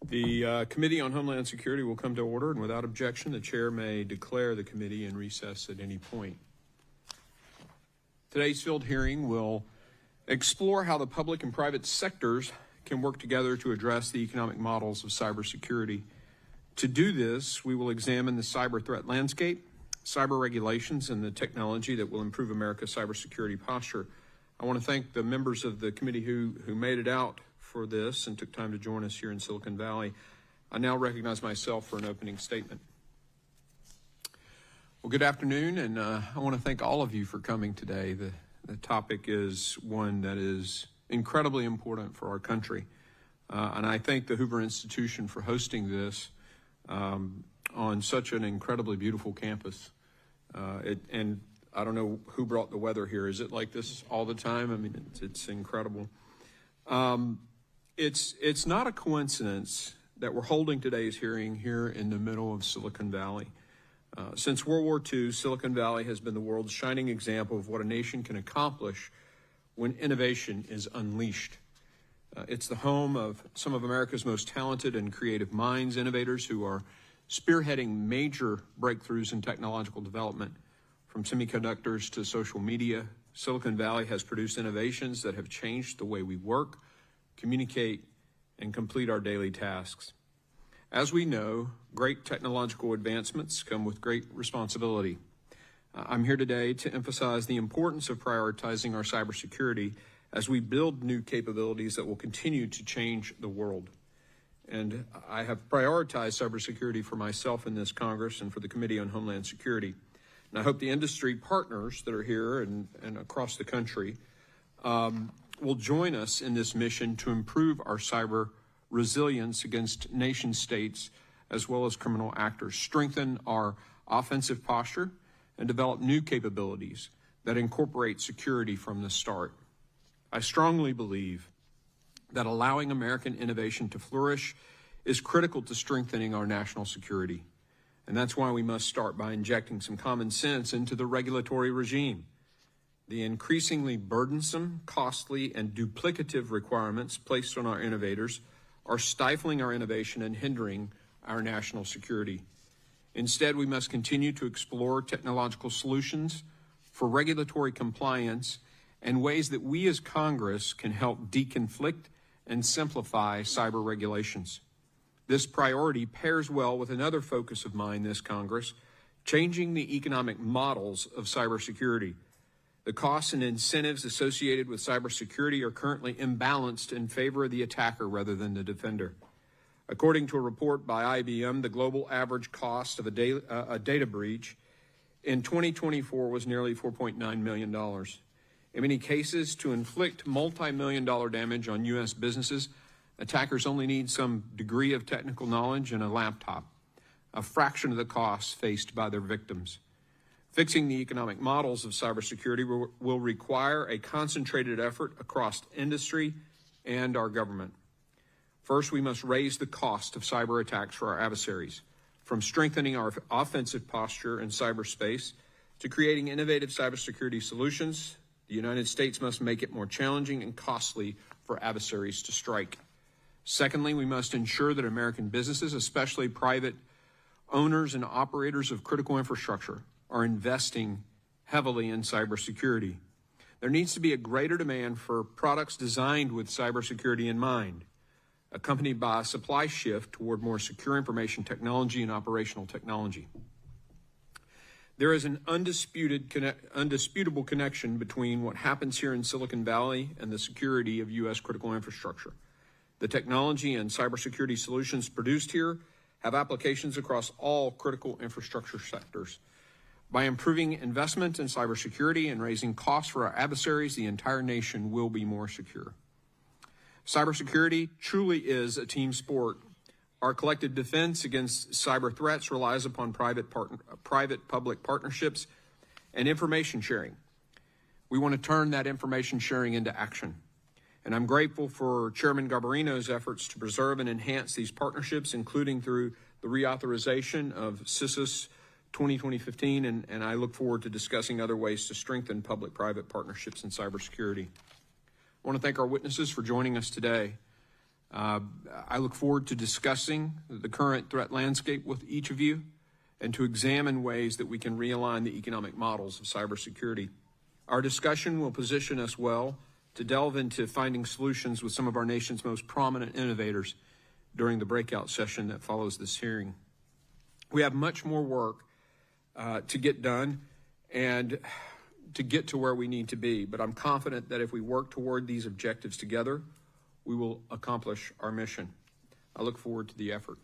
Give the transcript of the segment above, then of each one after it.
The Committee on Homeland Security will come to order, and without objection, the chair may declare the committee in recess at any point. Today's field hearing will explore how the public and private sectors can work together to address the economic models of cybersecurity. To do this, we will examine the cyber threat landscape, cyber regulations, and the technology that will improve America's cybersecurity posture. I want to thank the members of the committee who made it out for this and took time to join us here in Silicon Valley. I now recognize myself for an opening statement. Well, good afternoon, and I want to thank all of you for coming today. The topic is one that is incredibly important for our country, and I thank the Hoover Institution for hosting this on such an incredibly beautiful campus. And I don't know who brought the weather here. Is it like this all the time? I mean, it's incredible. It's not a coincidence that we're holding today's hearing here in the middle of Silicon Valley. Since World War II, Silicon Valley has been the world's shining example of what a nation can accomplish when innovation is unleashed. It's the home of some of America's most talented and creative minds, innovators who are spearheading major breakthroughs in technological development. From semiconductors to social media, Silicon Valley has produced innovations that have changed the way we work, communicate, and complete our daily tasks. As we know, great technological advancements come with great responsibility. I'm here today to emphasize the importance of prioritizing our cybersecurity as we build new capabilities that will continue to change the world. And I have prioritized cybersecurity for myself in this Congress and for the Committee on Homeland Security. And I hope the industry partners that are here and across the country will join us in this mission to improve our cyber resilience against nation states as well as criminal actors, strengthen our offensive posture, and develop new capabilities that incorporate security from the start. I strongly believe that allowing American innovation to flourish is critical to strengthening our national security. And that's why we must start by injecting some common sense into the regulatory regime. The increasingly burdensome, costly, and duplicative requirements placed on our innovators are stifling our innovation and hindering our national security. Instead, we must continue to explore technological solutions for regulatory compliance and ways that we as Congress can help deconflict and simplify cyber regulations. This priority pairs well with another focus of mine this Congress, changing the economic models of cybersecurity. The costs and incentives associated with cybersecurity are currently imbalanced in favor of the attacker rather than the defender. According to a report by IBM, the global average cost of a data breach in 2024 was nearly $4.9 million. In many cases, to inflict multi-million-dollar damage on U.S. businesses, attackers only need some degree of technical knowledge and a laptop, a fraction of the costs faced by their victims. Fixing the economic models of cybersecurity will require a concentrated effort across industry and our government. First, we must raise the cost of cyber attacks for our adversaries, from strengthening our offensive posture in cyberspace to creating innovative cybersecurity solutions. The United States must make it more challenging and costly for adversaries to strike. Secondly, we must ensure that American businesses, especially private owners and operators of critical infrastructure, are investing heavily in cybersecurity. There needs to be a greater demand for products designed with cybersecurity in mind, accompanied by a supply shift toward more secure information technology and operational technology. There is an undisputable connection between what happens here in Silicon Valley and the security of U.S. critical infrastructure. The technology and cybersecurity solutions produced here have applications across all critical infrastructure sectors. By improving investment in cybersecurity and raising costs for our adversaries, the entire nation will be more secure. Cybersecurity truly is a team sport. Our collective defense against cyber threats relies upon private-public partnerships and information sharing. We want to turn that information sharing into action. And I'm grateful for Chairman Garbarino's efforts to preserve and enhance these partnerships, including through the reauthorization of CISIS 2015, and I look forward to discussing other ways to strengthen public-private partnerships in cybersecurity. I want to thank our witnesses for joining us today. I look forward to discussing the current threat landscape with each of you and to examine ways that we can realign the economic models of cybersecurity. Our discussion will position us well to delve into finding solutions with some of our nation's most prominent innovators during the breakout session that follows this hearing. We have much more work to get done and to get to where we need to be, but I'm confident that if we work toward these objectives together, we will accomplish our mission. I look forward to the effort.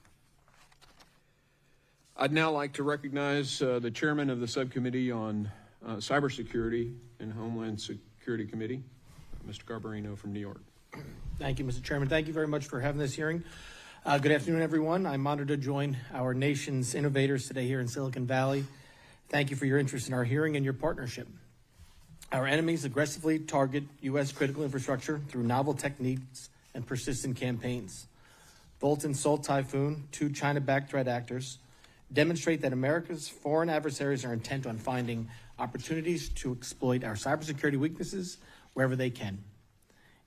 I'd now like to recognize the chairman of the Subcommittee on Cybersecurity and Homeland Security Committee, Mr. Garbarino from New York. Thank you, Mr. Chairman. Thank you very much for having this hearing. Good afternoon, everyone. I'm honored to join our nation's innovators today here in Silicon Valley. Thank you for your interest in our hearing and your partnership. Our enemies aggressively target U.S. critical infrastructure through novel techniques and persistent campaigns. Volt and Salt Typhoon, two China-backed threat actors, demonstrate that America's foreign adversaries are intent on finding opportunities to exploit our cybersecurity weaknesses wherever they can.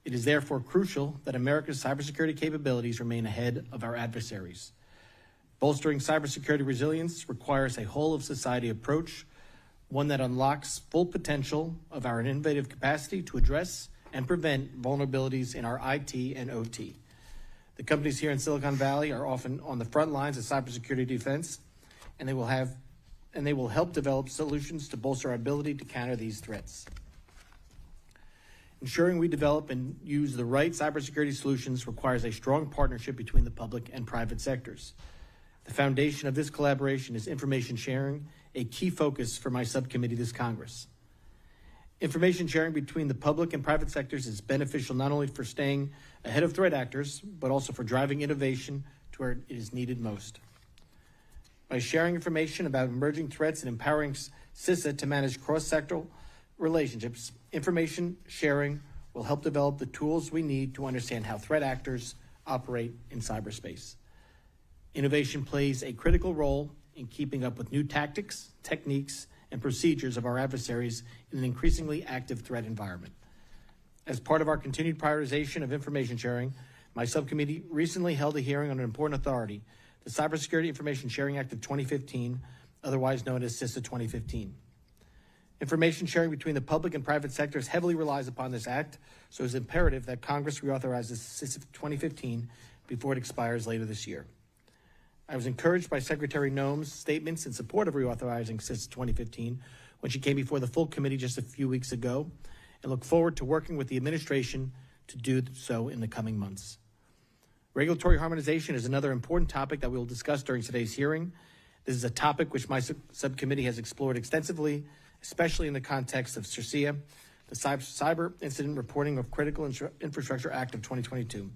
It is therefore crucial that America's cybersecurity capabilities remain ahead of our adversaries. Bolstering cybersecurity resilience requires a whole-of-society approach, one that unlocks full potential of our innovative capacity to address and prevent vulnerabilities in our IT and OT. The companies here in Silicon Valley are often on the front lines of cybersecurity defense, and they will help develop solutions to bolster our ability to counter these threats. Ensuring we develop and use the right cybersecurity solutions requires a strong partnership between the public and private sectors. The foundation of this collaboration is information sharing, a key focus for my subcommittee this Congress. Information sharing between the public and private sectors is beneficial not only for staying ahead of threat actors, but also for driving innovation to where it is needed most. By sharing information about emerging threats and empowering CISA to manage cross-sectoral relationships, information sharing will help develop the tools we need to understand how threat actors operate in cyberspace. Innovation plays a critical role in keeping up with new tactics, techniques, and procedures of our adversaries in an increasingly active threat environment. As part of our continued prioritization of information sharing, my subcommittee recently held a hearing on an important authority, the Cybersecurity Information Sharing Act of 2015, otherwise known as CISA 2015. Information sharing between the public and private sectors heavily relies upon this act, so it's imperative that Congress reauthorizes CISA 2015 before it expires later this year. I was encouraged by Secretary Noem's statements in support of reauthorizing CISA 2015 when she came before the full committee just a few weeks ago, and look forward to working with the administration to do so in the coming months. Regulatory harmonization is another important topic that we will discuss during today's hearing. This is a topic which my subcommittee has explored extensively, especially in the context of CERCIA, the Cyber Incident Reporting of Critical Infrastructure Act of 2022.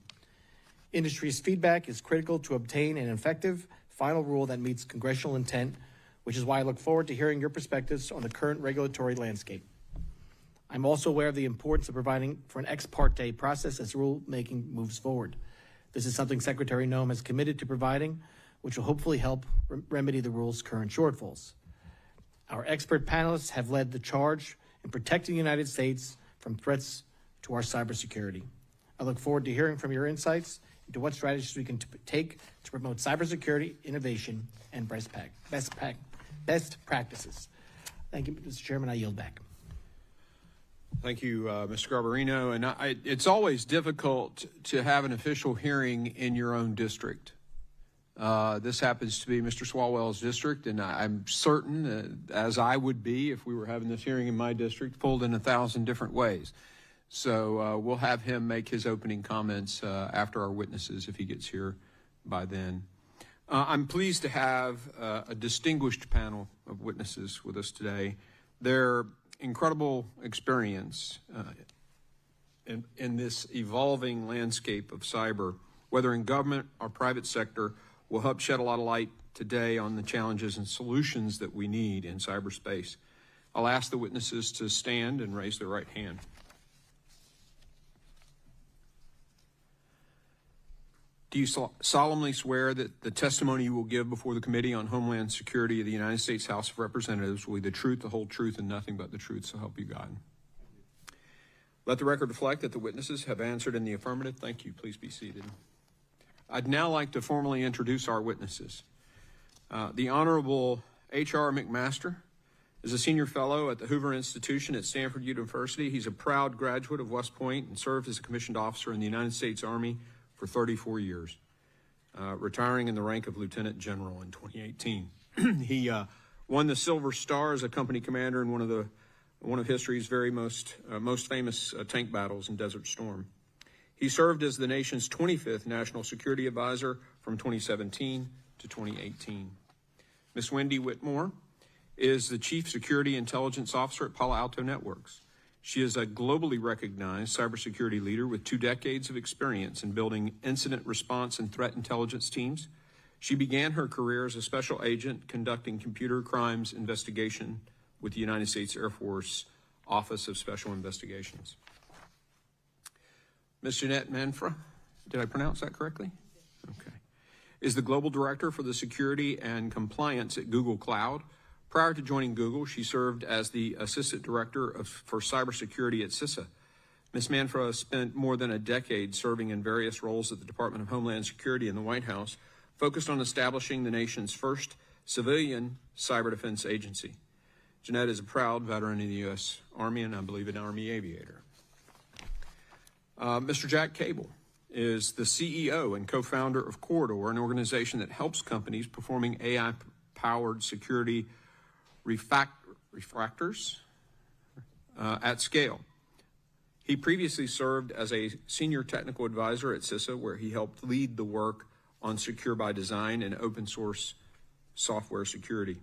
Industry's feedback is critical to obtain an effective final rule that meets congressional intent, which is why I look forward to hearing your perspectives on the current regulatory landscape. I'm also aware of the importance of providing for an ex parte process as rulemaking moves forward. This is something Secretary Noem has committed to providing, which will hopefully help remedy the rule's current shortfalls. Our expert panelists have led the charge in protecting the United States from threats to our cybersecurity. I look forward to hearing from your insights into what strategies we can take to promote cybersecurity, innovation, and best practices. Thank you, Mr. Chairman. I yield back. Thank you, Mr. Garbarino. And it's always difficult to have an official hearing in your own district. This happens to be Mr. Swalwell's district, and I'm certain, as I would be if we were having this hearing in my district, pulled in 1,000 different ways. So we'll have him make his opening comments after our witnesses if he gets here by then. I'm pleased to have a distinguished panel of witnesses with us today. Their incredible experience in this evolving landscape of cyber, whether in government or private sector, will help shed a lot of light today on the challenges and solutions that we need in cyberspace. I'll ask the witnesses to stand and raise their right hand. Do you solemnly swear that the testimony you will give before the Committee on Homeland Security of the United States House of Representatives will be the truth, the whole truth, and nothing but the truth, so help you God? Let the record reflect that the witnesses have answered in the affirmative. Thank you. Please be seated. I'd now like to formally introduce our witnesses. The Honorable H.R. McMaster is a senior fellow at the Hoover Institution at Stanford University. He's a proud graduate of West Point and served as a commissioned officer in the United States Army for 34 years, retiring in the rank of Lieutenant General in 2018. He won the Silver Star as a company commander in one of history's very most famous tank battles in Desert Storm. He served as the nation's 25th National Security Advisor from 2017 to 2018. Ms. Wendy Whitmore is the Chief Security Intelligence Officer at Palo Alto Networks. She is a globally recognized cybersecurity leader with 2 decades of experience in building incident response and threat intelligence teams. She began her career as a special agent conducting computer crimes investigation with the United States Air Force Office of Special Investigations. Ms. Janette Manfra, did I pronounce that correctly? Okay. Is the Global Director for the Security and Compliance at Google Cloud. Prior to joining Google, she served as the Assistant Director for Cybersecurity at CISA. Ms. Manfra spent more than a decade serving in various roles at the Department of Homeland Security and the White House, focused on establishing the nation's first civilian cyber defense agency. Janette is a proud veteran of the U.S. Army and I believe an Army aviator. Mr. Jack Cable is the CEO and co-founder of Corridor, an organization that helps companies performing AI-powered security refractors at scale. He previously served as a senior technical advisor at CISA, where he helped lead the work on Secure by Design and open source software security.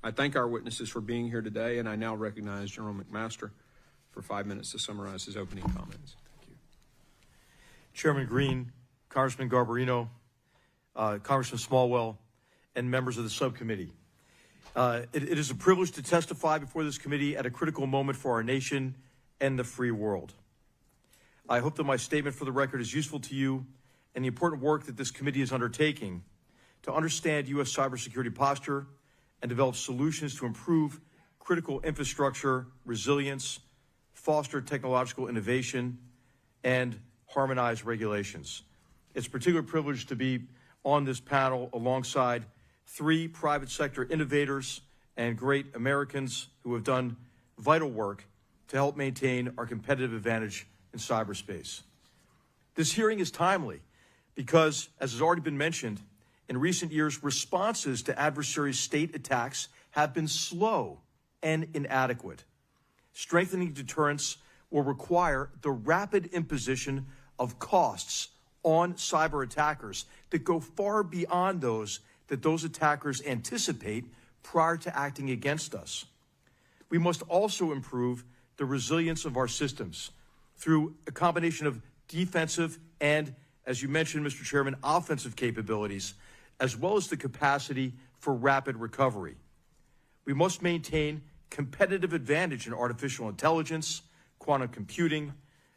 I thank our witnesses for being here today, and I now recognize General McMaster for 5 minutes to summarize his opening comments. Thank you. Chairman Green, Congressman Garbarino, Congressman Smallwell, and members of the subcommittee. It is a privilege to testify before this committee at a critical moment for our nation and the free world. I hope that my statement for the record is useful to you and the important work that this committee is undertaking to understand U.S. cybersecurity posture and develop solutions to improve critical infrastructure resilience, foster technological innovation, and harmonize regulations. It's a particular privilege to be on this panel alongside 3 private sector innovators and great Americans who have done vital work to help maintain our competitive advantage in cyberspace. This hearing is timely because, as has already been mentioned, in recent years, responses to adversary state attacks have been slow and inadequate. Strengthening deterrence will require the rapid imposition of costs on cyber attackers that go far beyond those that those attackers anticipate prior to acting against us. We must also improve the resilience of our systems through a combination of defensive and, as you mentioned, Mr. Chairman, offensive capabilities, as well as the capacity for rapid recovery. We must maintain competitive advantage in artificial intelligence, quantum computing,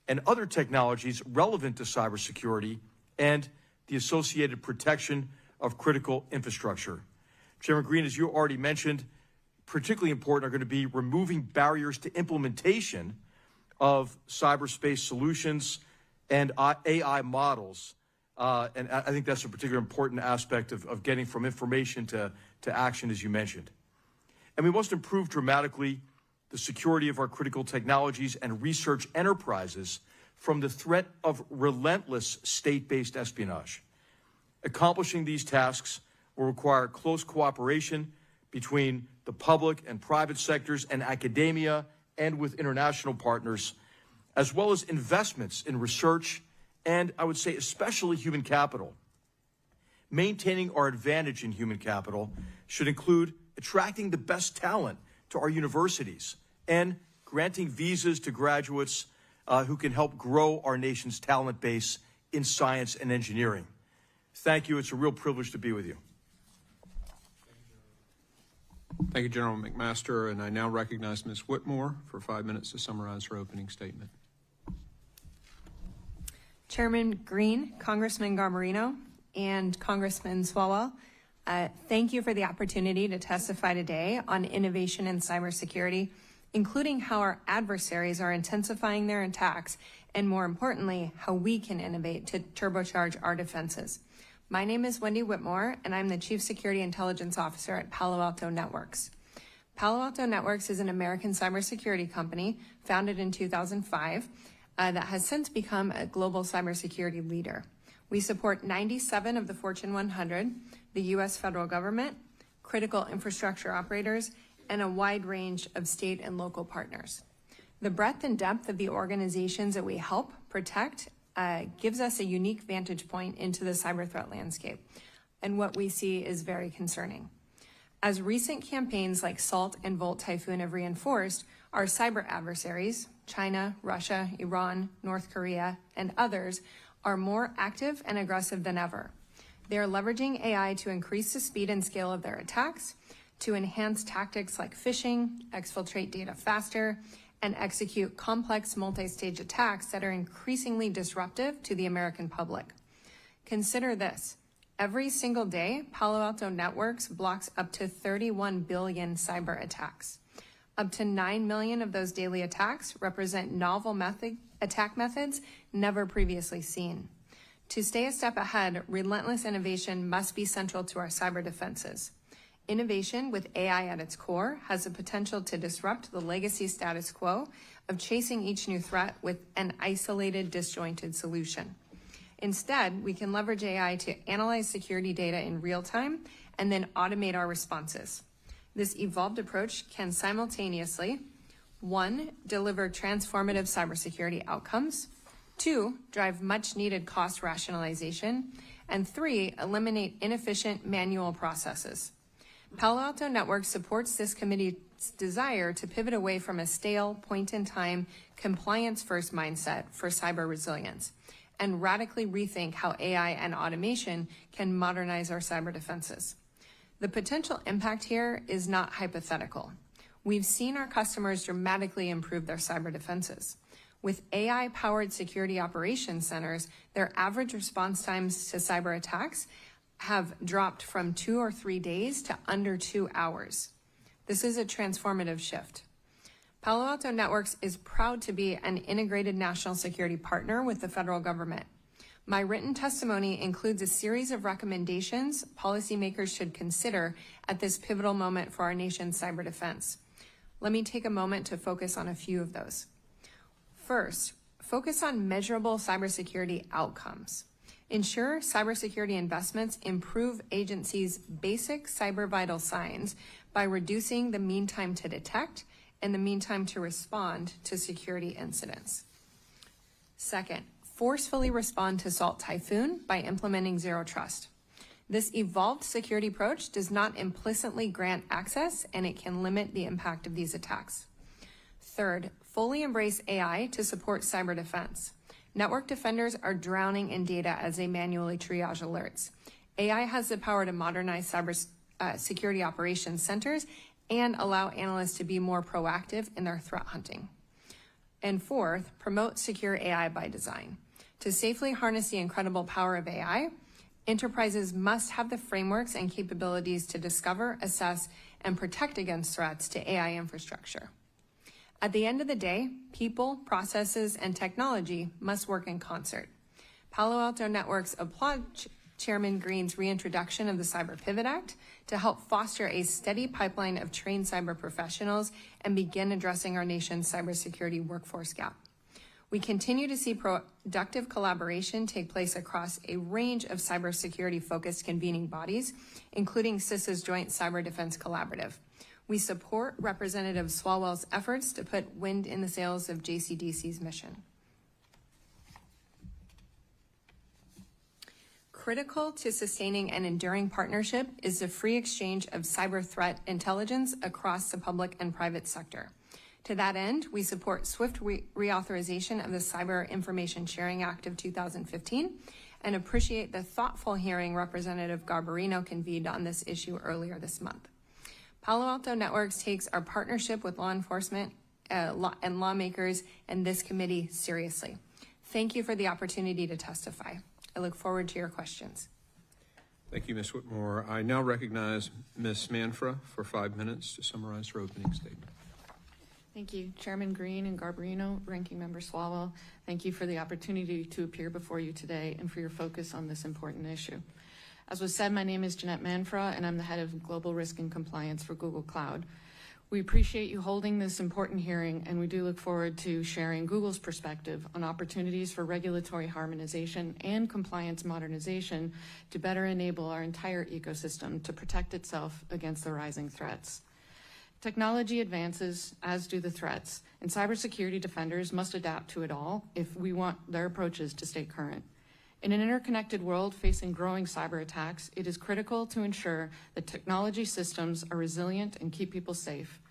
and other technologies relevant to cybersecurity and the associated protection of critical infrastructure. Chairman Green, as you already mentioned, particularly important are going to be removing barriers to implementation of cyberspace solutions and AI models. And I think that's a particularly important aspect of getting from information to action, as you mentioned. And we must improve dramatically the security of our critical technologies and research enterprises from the threat of relentless state-based espionage. Accomplishing these tasks will require close cooperation between the public and private sectors and academia and with international partners, as well as investments in research and, I would say, especially human capital. Maintaining our advantage in human capital should include attracting the best talent to our universities and granting visas to graduates who can help grow our nation's talent base in science and engineering. Thank you. It's a real privilege to be with you. Thank you, General McMaster, and I now recognize Ms. Whitmore for 5 minutes to summarize her opening statement. Chairman Green, Congressman Garbarino, and Congressman Swalwell, thank you for the opportunity to testify today on innovation in cybersecurity, including how our adversaries are intensifying their attacks, and more importantly, how we can innovate to turbocharge our defenses. My name is Wendy Whitmore, and I'm the Chief Security Intelligence Officer at Palo Alto Networks. Palo Alto Networks is an American cybersecurity company founded in 2005 that has since become a global cybersecurity leader. We support 97 of the Fortune 100, the U.S. federal government, critical infrastructure operators, and a wide range of state and local partners. The breadth and depth of the organizations that we help protect gives us a unique vantage point into the cyber threat landscape, and what we see is very concerning. As recent campaigns like SALT and Volt Typhoon have reinforced, our cyber adversaries, China, Russia, Iran, North Korea, and others, are more active and aggressive than ever. They are leveraging AI to increase the speed and scale of their attacks, to enhance tactics like phishing, exfiltrate data faster, and execute complex multi-stage attacks that are increasingly disruptive to the American public. Consider this. Every single day, Palo Alto Networks blocks up to 31 billion cyber attacks. Up to 9 million of those daily attacks represent novel attack methods never previously seen. To stay a step ahead, relentless innovation must be central to our cyber defenses. Innovation with AI at its core has the potential to disrupt the legacy status quo of chasing each new threat with an isolated, disjointed solution. Instead, we can leverage AI to analyze security data in real time and then automate our responses. This evolved approach can simultaneously, 1, deliver transformative cybersecurity outcomes, 2, drive much-needed cost rationalization, and 3, eliminate inefficient manual processes. Palo Alto Networks supports this committee's desire to pivot away from a stale, point-in-time, compliance-first mindset for cyber resilience and radically rethink how AI and automation can modernize our cyber defenses. The potential impact here is not hypothetical. We've seen our customers dramatically improve their cyber defenses. With AI-powered security operations centers, their average response times to cyber attacks have dropped from 2 or 3 days to under 2 hours. This is a transformative shift. Palo Alto Networks is proud to be an integrated national security partner with the federal government. My written testimony includes a series of recommendations policymakers should consider at this pivotal moment for our nation's cyber defense. Let me take a moment to focus on a few of those. First, focus on measurable cybersecurity outcomes. Ensure cybersecurity investments improve agencies' basic cyber vital signs by reducing the mean time to detect and the mean time to respond to security incidents. Second, forcefully respond to SALT Typhoon by implementing Zero Trust. This evolved security approach does not implicitly grant access, and it can limit the impact of these attacks. Third, fully embrace AI to support cyber defense. Network defenders are drowning in data as they manually triage alerts. AI has the power to modernize cyber security operations centers and allow analysts to be more proactive in their threat hunting. And fourth, promote secure AI by design. To safely harness the incredible power of AI, enterprises must have the frameworks and capabilities to discover, assess, and protect against threats to AI infrastructure. At the end of the day, people, processes, and technology must work in concert. Palo Alto Networks applaud Chairman Green's reintroduction of the Cyber Pivot Act to help foster a steady pipeline of trained cyber professionals and begin addressing our nation's cybersecurity workforce gap. We continue to see productive collaboration take place across a range of cybersecurity-focused convening bodies, including CISA's Joint Cyber Defense Collaborative. We support Representative Swalwell's efforts to put wind in the sails of JCDC's mission. Critical to sustaining an enduring partnership is the free exchange of cyber threat intelligence across the public and private sector. To that end, we support swift reauthorization of the Cyber Information Sharing Act of 2015 and appreciate the thoughtful hearing Representative Garbarino convened on this issue earlier this month. Palo Alto Networks takes our partnership with law enforcement and lawmakers and this committee seriously. Thank you for the opportunity to testify. I look forward to your questions. Thank you, Ms. Whitmore. I now recognize Ms. Manfra for 5 minutes to summarize her opening statement. Thank you, Chairman Green and Garbarino, Ranking Member Swalwell. Thank you for the opportunity to appear before you today and for your focus on this important issue. As was said, my name is Janette Manfra, and I'm the head of Global Risk and Compliance for Google Cloud. We appreciate you holding this important hearing, and we do look forward to sharing Google's perspective on opportunities for regulatory harmonization and compliance modernization to better enable our entire ecosystem to protect itself against the rising threats. Technology advances, as do the threats, and cybersecurity defenders must adapt to it all if we want their approaches to stay current. In an interconnected world facing growing cyber attacks, it is critical to ensure that technology systems are resilient and keep people safe.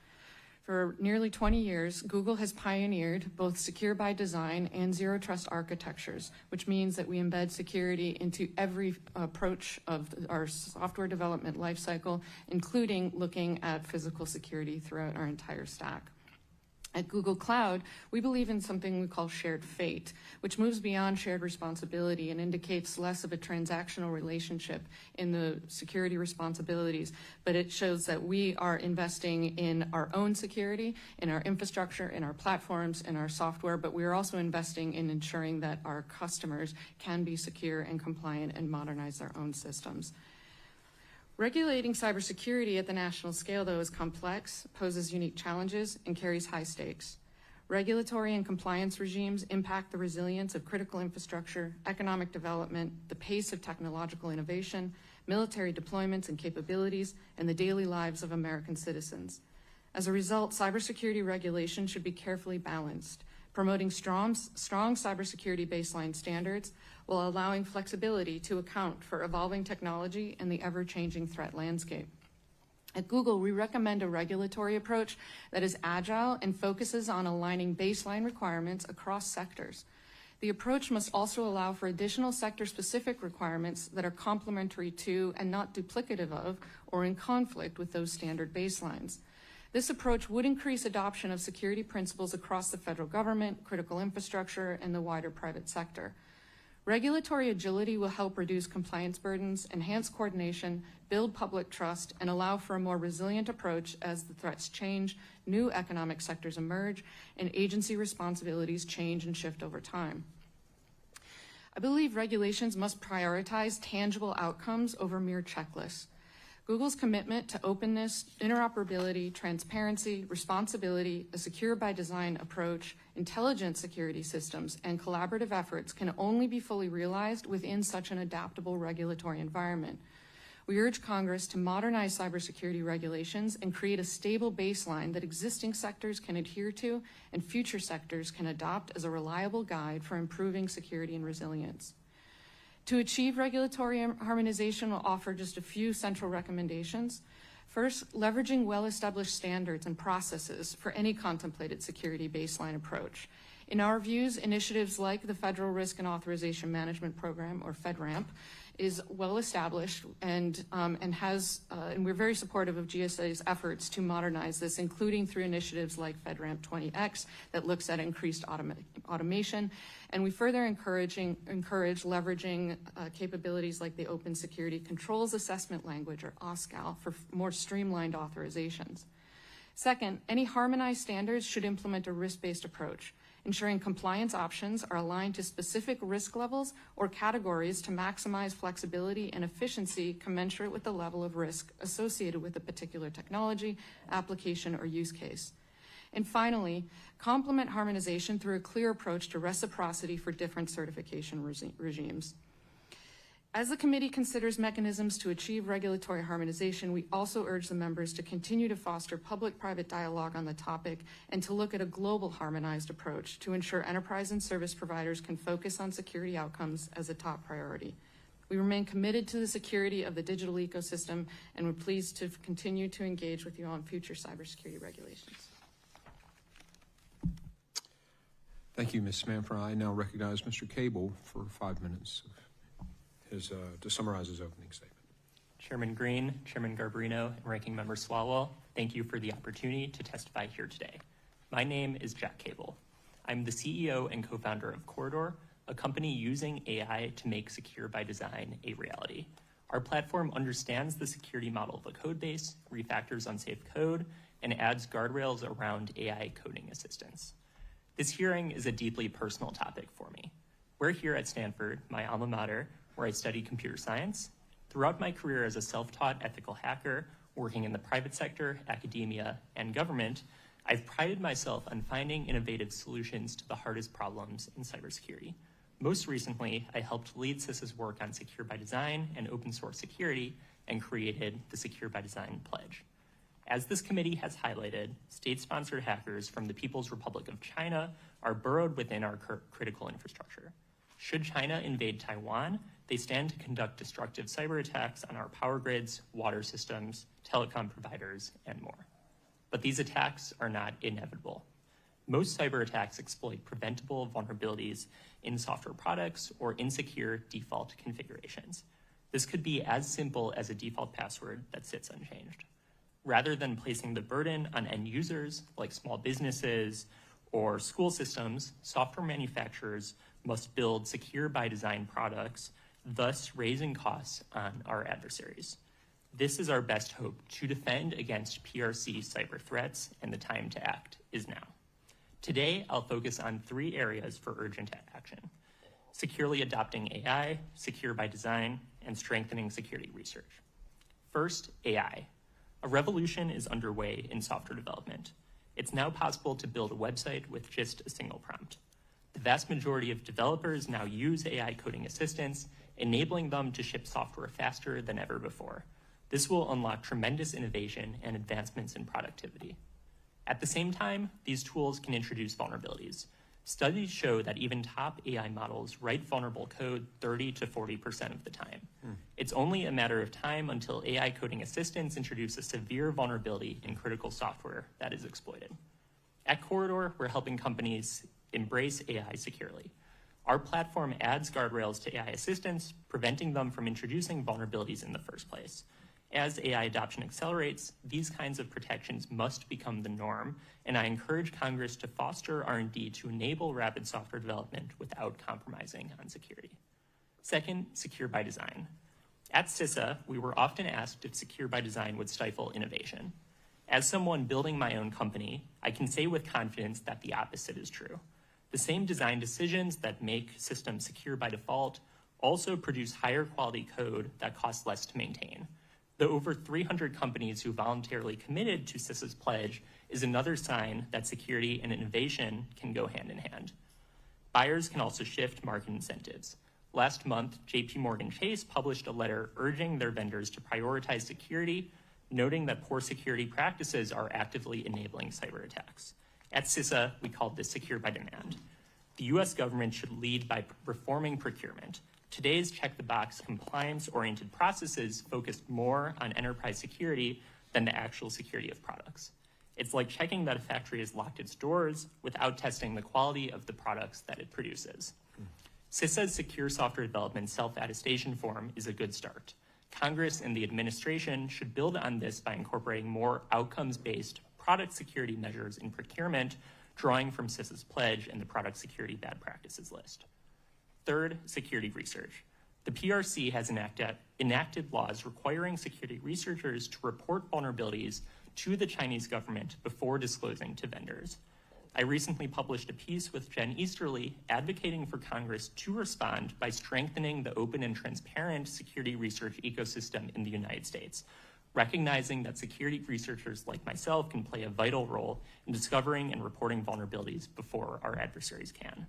For nearly 20 years, Google has pioneered both secure by design and zero trust architectures, which means that we embed security into every approach of our software development lifecycle, including looking at physical security throughout our entire stack. At Google Cloud, we believe in something we call shared fate, which moves beyond shared responsibility and indicates less of a transactional relationship in the security responsibilities, but it shows that we are investing in our own security, in our infrastructure, in our platforms, in our software, but we are also investing in ensuring that our customers can be secure and compliant and modernize their own systems. Regulating cybersecurity at the national scale, though, is complex, poses unique challenges, and carries high stakes. Regulatory and compliance regimes impact the resilience of critical infrastructure, economic development, the pace of technological innovation, military deployments and capabilities, and the daily lives of American citizens. As a result, cybersecurity regulation should be carefully balanced, promoting strong cybersecurity baseline standards while allowing flexibility to account for evolving technology and the ever-changing threat landscape. At Google, we recommend a regulatory approach that is agile and focuses on aligning baseline requirements across sectors. The approach must also allow for additional sector-specific requirements that are complementary to and not duplicative of or in conflict with those standard baselines. This approach would increase adoption of security principles across the federal government, critical infrastructure, and the wider private sector. Regulatory agility will help reduce compliance burdens, enhance coordination, build public trust, and allow for a more resilient approach as the threats change, new economic sectors emerge, and agency responsibilities change and shift over time. I believe regulations must prioritize tangible outcomes over mere checklists. Google's commitment to openness, interoperability, transparency, responsibility, a secure by design approach, intelligent security systems, and collaborative efforts can only be fully realized within such an adaptable regulatory environment. We urge Congress to modernize cybersecurity regulations and create a stable baseline that existing sectors can adhere to and future sectors can adopt as a reliable guide for improving security and resilience. To achieve regulatory harmonization, we'll offer just a few central recommendations. First, leveraging well-established standards and processes for any contemplated security baseline approach. In our views, initiatives like the Federal Risk and Authorization Management Program, or FedRAMP, is well established and we're very supportive of GSA's efforts to modernize this, including through initiatives like FedRAMP 20X that looks at increased automation. And we further encourage leveraging capabilities like the Open Security Controls Assessment Language, or OSCAL, for more streamlined authorizations. Second, any harmonized standards should implement a risk-based approach, ensuring compliance options are aligned to specific risk levels or categories to maximize flexibility and efficiency commensurate with the level of risk associated with a particular technology, application, or use case. And finally, complement harmonization through a clear approach to reciprocity for different certification regimes. As the committee considers mechanisms to achieve regulatory harmonization, we also urge the members to continue to foster public-private dialogue on the topic and to look at a global harmonized approach to ensure enterprise and service providers can focus on security outcomes as a top priority. We remain committed to the security of the digital ecosystem, and we're pleased to continue to engage with you on future cybersecurity regulations. Thank you, Ms. Manfra. I now recognize Mr. Cable for 5 minutes to summarize his opening statement. Chairman Green, Chairman Garbarino, and Ranking Member Swalwell, thank you for the opportunity to testify here today. My name is Jack Cable. I'm the CEO and co-founder of Corridor, a company using AI to make secure by design a reality. Our platform understands the security model of a code base, refactors unsafe code, and adds guardrails around AI coding assistance. This hearing is a deeply personal topic for me. We're here at Stanford, my alma mater, where I study computer science, Throughout my career as a self-taught ethical hacker, working in the private sector, academia, and government, I've prided myself on finding innovative solutions to the hardest problems in cybersecurity. Most recently, I helped lead CISA's work on Secure by Design and open source security and created the Secure by Design Pledge. As this committee has highlighted, state-sponsored hackers from the People's Republic of China are burrowed within our critical infrastructure. Should China invade Taiwan, they stand to conduct destructive cyber attacks on our power grids, water systems, telecom providers, and more. But these attacks are not inevitable. Most cyber attacks exploit preventable vulnerabilities in software products or insecure default configurations. This could be as simple as a default password that sits unchanged. Rather than placing the burden on end users like small businesses or school systems, software manufacturers must build secure by design products, thus raising costs on our adversaries. This is our best hope to defend against PRC cyber threats, and the time to act is now. Today, I'll focus on 3 areas for urgent action: securely adopting AI, secure by design, and strengthening security research. First, AI. A revolution is underway in software development. It's now possible to build a website with just a single prompt. The vast majority of developers now use AI coding assistants, enabling them to ship software faster than ever before. This will unlock tremendous innovation and advancements in productivity. At the same time, these tools can introduce vulnerabilities. Studies show that even top AI models write vulnerable code 30 to 40% of the time. It's only a matter of time until AI coding assistants introduce a severe vulnerability in critical software that is exploited. At Corridor, we're helping companies embrace AI securely. Our platform adds guardrails to AI assistants, preventing them from introducing vulnerabilities in the first place. As AI adoption accelerates, these kinds of protections must become the norm, and I encourage Congress to foster R&D to enable rapid software development without compromising on security. Second, secure by design. At CISA, we were often asked if secure by design would stifle innovation. As someone building my own company, I can say with confidence that the opposite is true. The same design decisions that make systems secure by default also produce higher quality code that costs less to maintain. The over 300 companies who voluntarily committed to CISA's pledge is another sign that security and innovation can go hand in hand. Buyers can also shift market incentives. Last month, JPMorgan Chase published a letter urging their vendors to prioritize security, noting that poor security practices are actively enabling cyber attacks. At CISA, we called this secure by demand. The US government should lead by reforming procurement. Today's check-the-box compliance-oriented processes focus more on enterprise security than the actual security of products. It's like checking that a factory has locked its doors without testing the quality of the products that it produces. CISA's Secure Software Development Self-Attestation Form is a good start. Congress and the administration should build on this by incorporating more outcomes-based product security measures in procurement, drawing from CISA's pledge and the Product Security Bad Practices list. Third, security research. The PRC has enacted laws requiring security researchers to report vulnerabilities to the Chinese government before disclosing to vendors. I recently published a piece with Jen Easterly advocating for Congress to respond by strengthening the open and transparent security research ecosystem in the United States, recognizing that security researchers like myself can play a vital role in discovering and reporting vulnerabilities before our adversaries can.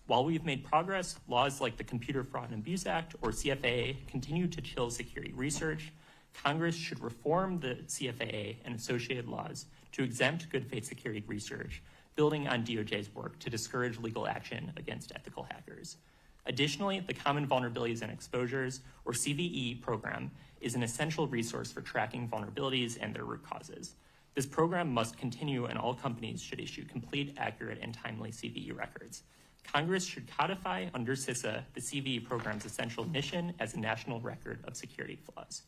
While we've made progress, laws like the Computer Fraud and Abuse Act, or CFAA, continue to chill security research. Congress should reform the CFAA and associated laws to exempt good faith security research, building on DOJ's work to discourage legal action against ethical hackers. Additionally, the Common Vulnerabilities and Exposures, or CVE program, is an essential resource for tracking vulnerabilities and their root causes. This program must continue, and all companies should issue complete, accurate, and timely CVE records. Congress should codify under CISA the CVE program's essential mission as a national record of security flaws.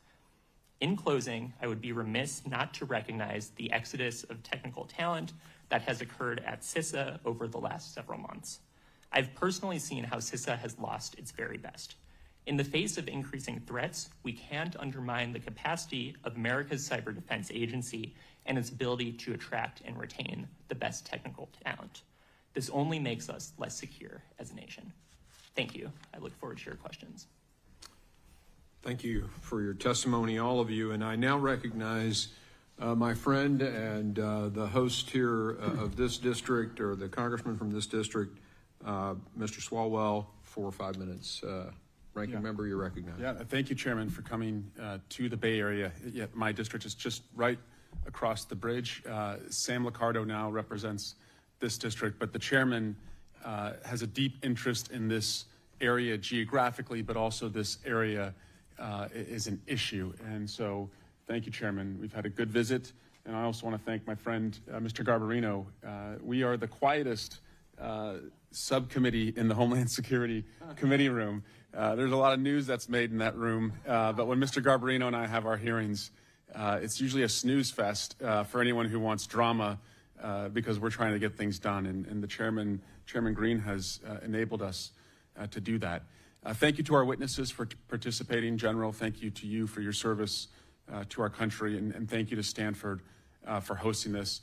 In closing, I would be remiss not to recognize the exodus of technical talent that has occurred at CISA over the last several months. I've personally seen how CISA has lost its very best. In the face of increasing threats, we can't undermine the capacity of America's Cyber Defense Agency and its ability to attract and retain the best technical talent. This only makes us less secure as a nation. Thank you. I look forward to your questions. Thank you for your testimony, all of you. And I now recognize my friend and the host here of this district, or the congressman from this district, Mr. Swalwell, for 5 minutes. Ranking member, you're recognized. Yeah, thank you, Chairman, for coming to the Bay Area. Yeah, my district is just right across the bridge. Sam Liccardo now represents this district, but the chairman has a deep interest in this area geographically, but also this area is an issue. And so thank you, Chairman. We've had a good visit. And I also want to thank my friend, Mr. Garbarino. We are the quietest subcommittee in the Homeland Security Committee room. There's a lot of news that's made in that room. But when Mr. Garbarino and I have our hearings, it's usually a snooze fest for anyone who wants drama because we're trying to get things done. And the Chairman Green has enabled us to do that. Thank you to our witnesses for participating. General, thank you to you for your service to our country, and thank you to Stanford for hosting this.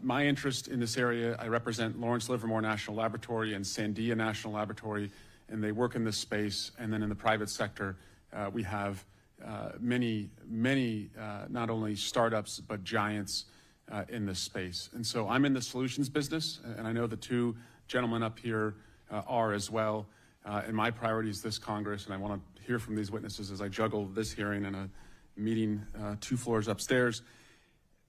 My interest in this area, I represent Lawrence Livermore National Laboratory and Sandia National Laboratory, and they work in this space. And then in the private sector, we have many, not only startups, but giants in this space. And so I'm in the solutions business, and I know the two gentlemen up here are as well. And my priority is this Congress, and I want to hear from these witnesses as I juggle this hearing and a meeting 2 floors upstairs.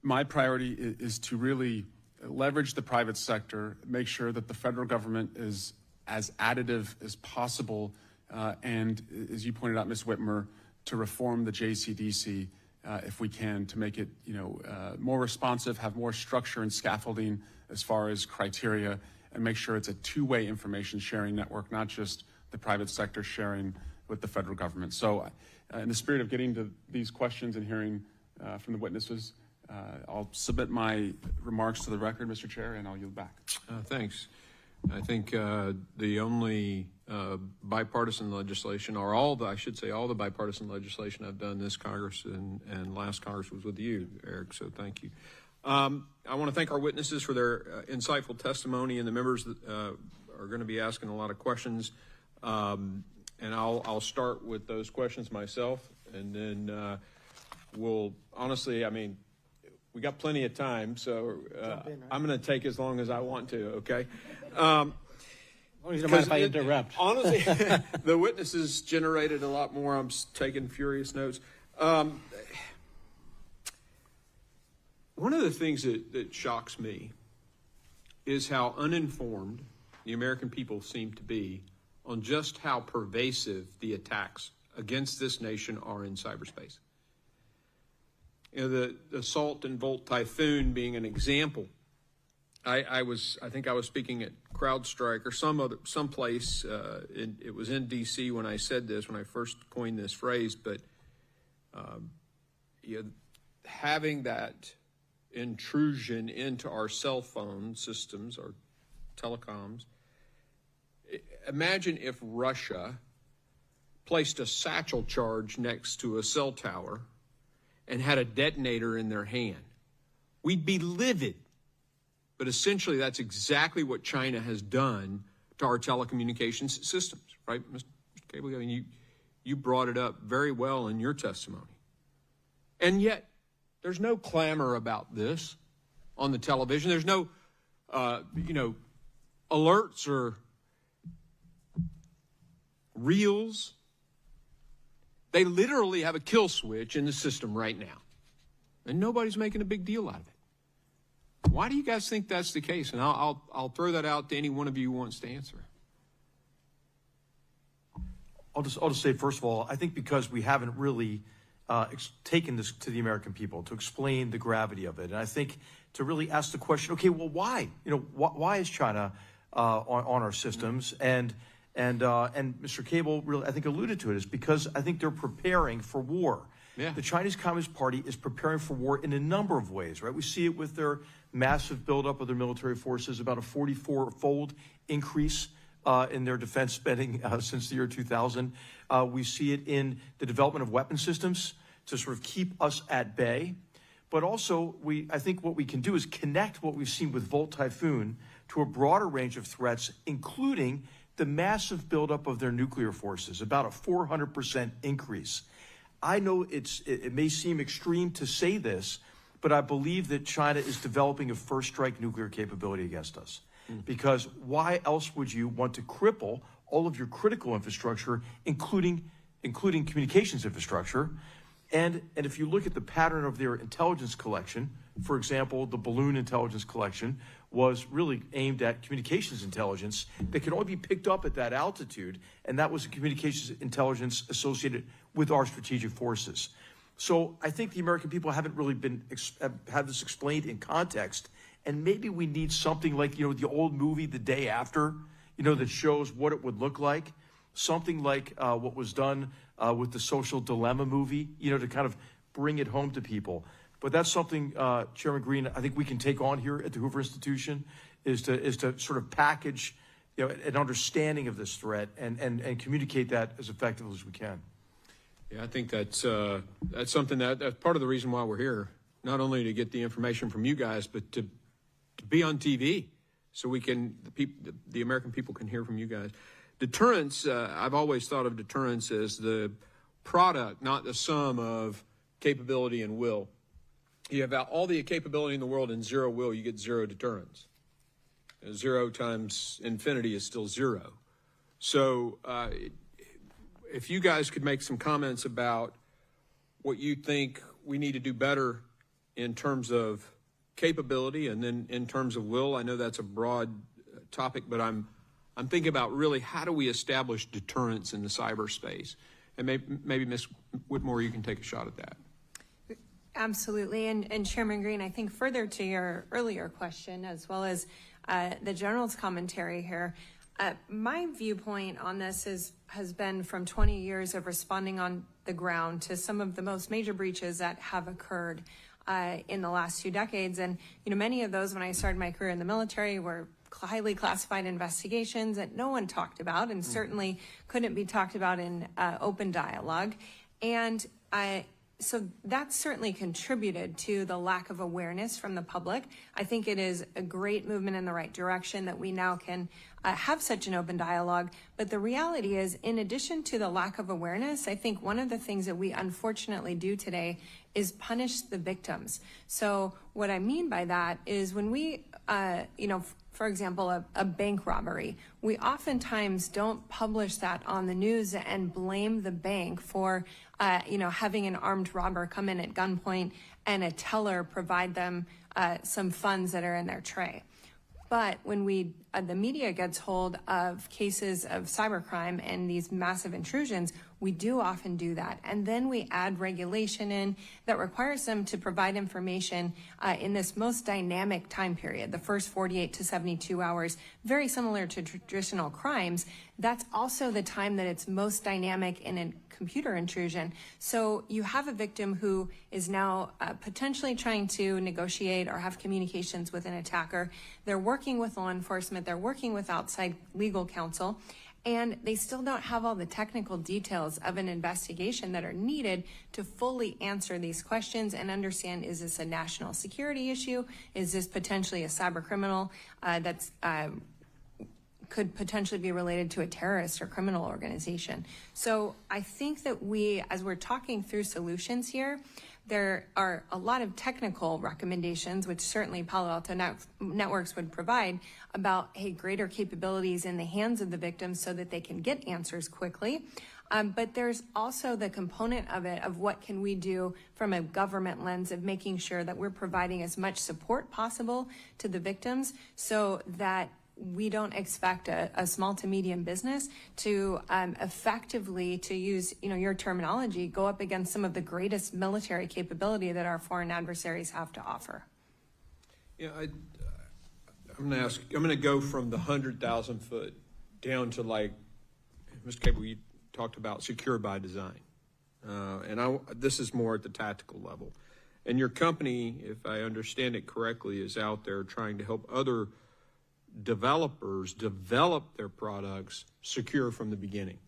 My priority is to really leverage the private sector, make sure that the federal government is as additive as possible, and as you pointed out, Ms. Whitmore, to reform the JCDC if we can, to make it more responsive, have more structure and scaffolding as far as criteria, and make sure it's a two-way information sharing network, not just the private sector sharing with the federal government. So in the spirit of getting to these questions and hearing from the witnesses, I'll submit my remarks to the record, Mr. Chair, and I'll yield back. Thanks. I think the only bipartisan legislation, or all the bipartisan legislation I've done this Congress and last Congress was with you, Eric, so thank you. I want to thank our witnesses for their insightful testimony, and the members that are going to be asking a lot of questions. And I'll start with those questions myself, and then we'll, honestly, I mean, we got plenty of time, so I'm going to take as long as I want to, okay? As long as you don't mind if I interrupt. Honestly, the witnesses generated a lot more. I'm taking furious notes. One of the things that shocks me is how uninformed the American people seem to be on just how pervasive the attacks against this nation are in cyberspace. The Assault and Volt Typhoon being an example. I think I was speaking at CrowdStrike or some place. It was in D.C. when I said this, when I first coined this phrase. But having that intrusion into our cell phone systems, our telecoms. Imagine if Russia placed a satchel charge next to a cell tower and had a detonator in their hand. We'd be livid. But essentially, that's exactly what China has done to our telecommunications systems, right, Mr. Cable? I mean, you brought it up very well in your testimony. And yet, there's no clamor about this on the television. There's no, alerts or reels. They literally have a kill switch in the system right now. And nobody's making a big deal out of it. Why do you guys think that's the case? And I'll throw that out to any one of you who wants to answer. I'll just say, first of all, I think because we haven't really taken this to the American people to explain the gravity of it. And I think to really ask the question, okay, well, why? Why is China on our systems? And Mr. Cable really, I think, alluded to it, is because I think they're preparing for war. Yeah. The Chinese Communist Party is preparing for war in a number of ways, right? We see it with their massive buildup of their military forces, about a 44-fold increase in their defense spending since the year 2000. We see it in the development of weapon systems to sort of keep us at bay. But also, I think what we can do is connect what we've seen with Volt Typhoon to a broader range of threats, including the massive buildup of their nuclear forces, about a 400% increase. I know it may seem extreme to say this, but I believe that China is developing a first strike nuclear capability against us. Because why else would you want to cripple all of your critical infrastructure, including communications infrastructure? And if you look at the pattern of their intelligence collection, for example, the balloon intelligence collection was really aimed at communications intelligence that could only be picked up at that altitude, and that was the communications intelligence associated with our strategic forces. So I think the American people haven't really had this explained in context, and maybe we need something like, the old movie The Day After, that shows what it would look like, something like what was done with the Social Dilemma movie, to kind of bring it home to people. But that's something, Chairman Green, I think we can take on here at the Hoover Institution, is to sort of package, an understanding of this threat and communicate that as effectively as we can. Yeah, I think that's something that's part of the reason why we're here, not only to get the information from you guys, but to be on TV so the American people can hear from you guys. Deterrence, I've always thought of deterrence as the product, not the sum of capability and will. You have all the capability in the world and zero will, you get zero deterrence. 0 times infinity is still 0. So if you guys could make some comments about what you think we need to do better in terms of capability and then in terms of will. I know that's a broad topic, but I'm thinking about really how do we establish deterrence in the cyberspace? And maybe Ms. Whitmore, you can take a shot at that. Absolutely. And Chairman Green, I think further to your earlier question, as well as the General's commentary here, my viewpoint on this has been from 20 years of responding on the ground to some of the most major breaches that have occurred in the last 2 decades. And, many of those when I started my career in the military were highly classified investigations that no one talked about and certainly couldn't be talked about in open dialogue. And so that certainly contributed to the lack of awareness from the public. I think it is a great movement in the right direction that we now can have such an open dialogue. But the reality is, in addition to the lack of awareness, I think one of the things that we unfortunately do today is punish the victims. So what I mean by that is when we, for example, a bank robbery, we oftentimes don't publish that on the news and blame the bank for, having an armed robber come in at gunpoint and a teller provide them some funds that are in their tray. But when the media gets hold of cases of cybercrime and these massive intrusions, we do often do that. And then we add regulation in that requires them to provide information in this most dynamic time period, the first 48 to 72 hours, very similar to traditional crimes. That's also the time that it's most dynamic in a computer intrusion. So you have a victim who is now potentially trying to negotiate or have communications with an attacker. They're working with law enforcement. They're working with outside legal counsel. And they still don't have all the technical details of an investigation that are needed to fully answer these questions and understand, is this a national security issue? Is this potentially a cyber criminal that's could potentially be related to a terrorist or criminal organization? So I think that as we're talking through solutions here, there are a lot of technical recommendations, which certainly Palo Alto Networks would provide, about greater capabilities in the hands of the victims so that they can get answers quickly. But there's also the component of it of what can we do from a government lens of making sure that we're providing as much support possible to the victims so that we don't expect a small to medium business to effectively, to use your terminology, go up against some of the greatest military capability that our foreign adversaries have to offer. Yeah, I'm going to go from the 100,000 foot down to, like, Mr. Cable, you talked about secure by design. This is more at the tactical level. And your company, if I understand it correctly, is out there trying to help other developers develop their products secure from the beginning.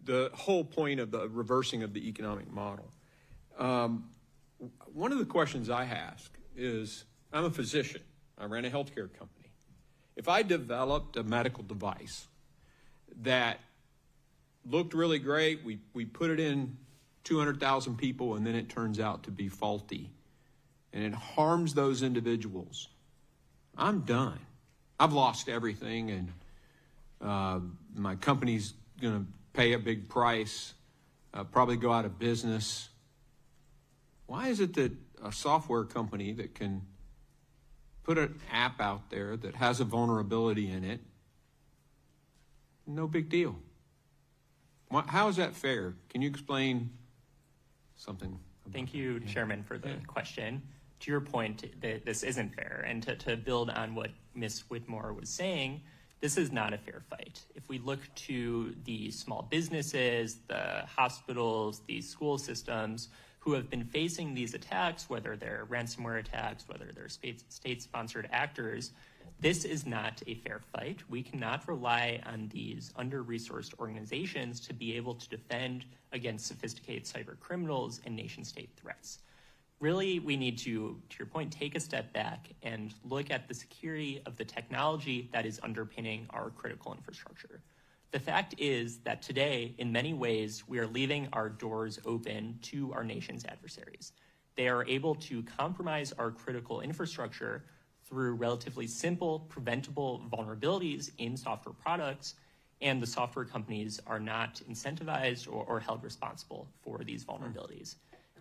The whole point of the reversing of the economic model. One of the questions I ask is, I'm a physician. I ran a healthcare company. If I developed a medical device that looked really great. We put it in 200,000 people, and then it turns out to be faulty, and it harms those individuals. I'm done. I've lost everything, and my company's going to pay a big price, probably go out of business. Why is it that a software company that can put an app out there that has a vulnerability in it, no big deal? How is that fair? Can you explain something? Thank you, Chairman, for the question. To your point, that this isn't fair, and to build on what Ms. Whitmore was saying, this is not a fair fight. If we look to the small businesses, the hospitals, the school systems who have been facing these attacks, whether they're ransomware attacks, whether they're state-sponsored actors, this is not a fair fight. We cannot rely on these under-resourced organizations to be able to defend against sophisticated cyber criminals and nation-state threats. Really, we need to your point, take a step back and look at the security of the technology that is underpinning our critical infrastructure. The fact is that today, in many ways, we are leaving our doors open to our nation's adversaries. They are able to compromise our critical infrastructure through relatively simple, preventable vulnerabilities in software products, and the software companies are not incentivized or held responsible for these vulnerabilities.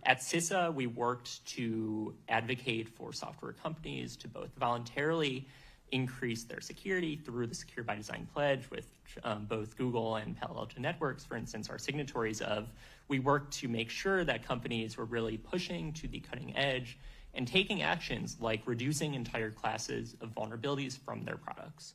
At CISA, we worked to advocate for software companies to both voluntarily increase their security through the Secure by Design pledge, with both Google and Palo Alto Networks, for instance, are signatories of. We worked to make sure that companies were really pushing to the cutting edge and taking actions like reducing entire classes of vulnerabilities from their products.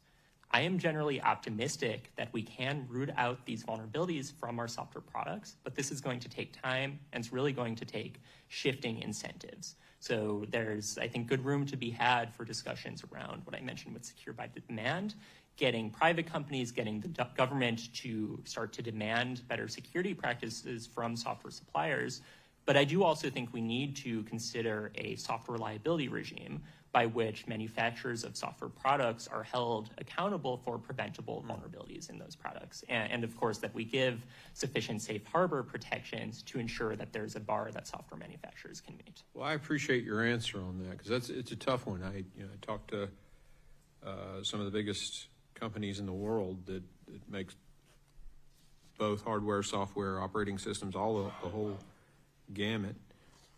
I am generally optimistic that we can root out these vulnerabilities from our software products, but this is going to take time, and it's really going to take shifting incentives. So there's, I think, good room to be had for discussions around what I mentioned with secure by demand, getting private companies, getting the government to start to demand better security practices from software suppliers. But I do also think we need to consider a software liability regime by which manufacturers of software products are held accountable for preventable vulnerabilities in those products. And of course, that we give sufficient safe harbor protections to ensure that there's a bar that software manufacturers can meet. Well, I appreciate your answer on that, because it's a tough one. I talked to some of the biggest companies in the world that makes both hardware, software, operating systems, all the whole gamut,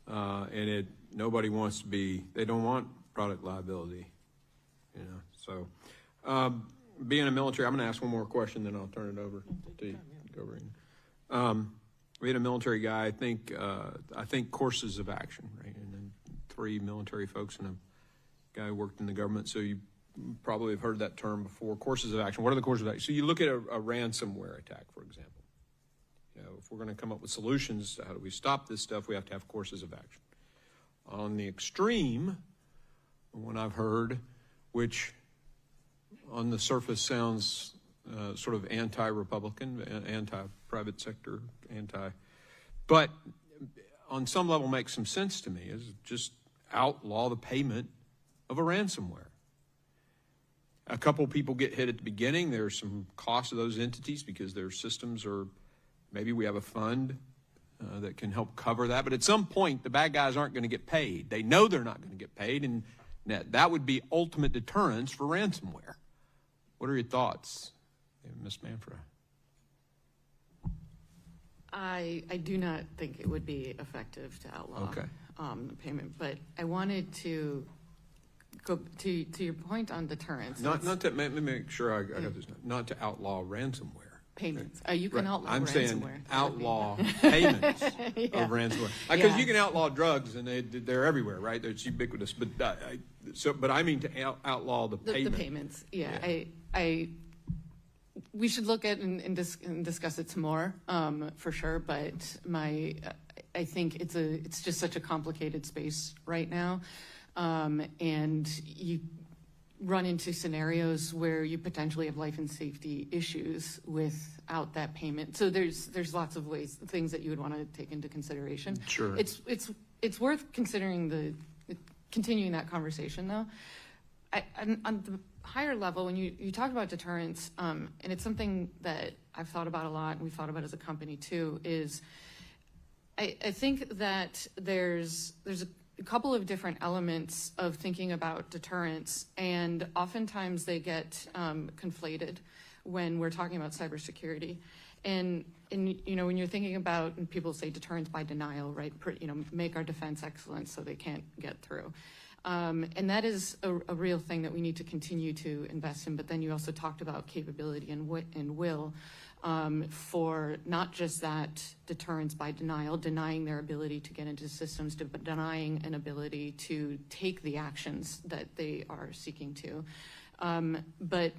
and nobody wants to be. They don't want product liability, So, being a military, I'm going to ask one more question, then I'll turn it over to you, Governor. Being a military guy, I think courses of action, right? And then 3 military folks and a guy who worked in the government, so you probably have heard that term before. Courses of action. What are the courses of action? So you look at a ransomware attack, for example. If we're going to come up with solutions to how do we stop this stuff, we have to have courses of action. On the extreme, one I've heard, which on the surface sounds sort of anti-Republican, anti-private sector, but on some level makes some sense to me, is just outlaw the payment of a ransomware. A couple people get hit at the beginning. There's some cost of those entities because their systems are, maybe we have a fund that can help cover that. But at some point, the bad guys aren't going to get paid. They know they're not going to get paid, and that would be ultimate deterrence for ransomware. What are your thoughts, Ms. Manfra? I do not think it would be effective to outlaw the payment, but I wanted to go to your point on deterrence. Let me make sure I got this. Not to outlaw ransomware. Payments. You can outlaw I'm ransomware. saying outlaw payments of ransomware. Because you can outlaw drugs, and they're everywhere, right? It's ubiquitous. But I mean to outlaw the payment. The payments. We should look at and discuss it some more, for sure. But I think it's just such a complicated space right now, and you run into scenarios where you potentially have life and safety issues without that payment. So there's lots of things that you would want to take into consideration. Sure. It's worth considering continuing that conversation though. On the higher level, when you talk about deterrence, and it's something that I've thought about a lot, and we've thought about as a company too, is I think that there's a couple of different elements of thinking about deterrence, and oftentimes they get conflated when we're talking about cybersecurity. And you know, when you're thinking about, and people say deterrence by denial, right? You know, make our defense excellent so they can't get through. And that is a real thing that we need to continue to invest in. But then you also talked about capability and will for not just that deterrence by denial, denying their ability to get into systems, but denying an ability to take the actions that they are seeking to. But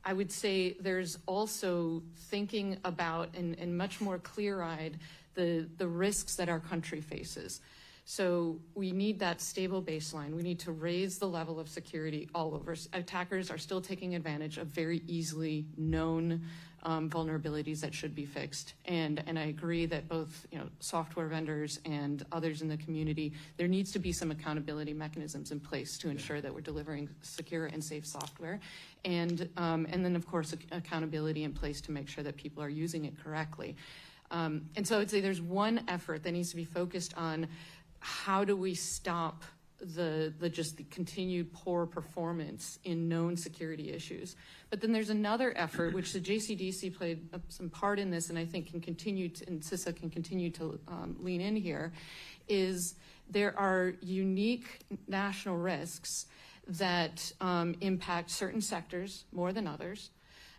I would say there's also thinking about and much more clear-eyed the risks that our country faces. So we need that stable baseline. We need to raise the level of security all over. Attackers are still taking advantage of very easily known vulnerabilities that should be fixed. And I agree that both, you know, software vendors and others in the community, there needs to be some accountability mechanisms in place to ensure that we're delivering secure and safe software. And then of course accountability in place to make sure that people are using it correctly. And so I'd say there's one effort that needs to be focused on how do we stop the continued poor performance in known security issues. But then there's another effort, which the JCDC played some part in this, and I think can continue to, and CISA can continue to lean in here, is there are unique national risks that impact certain sectors more than others,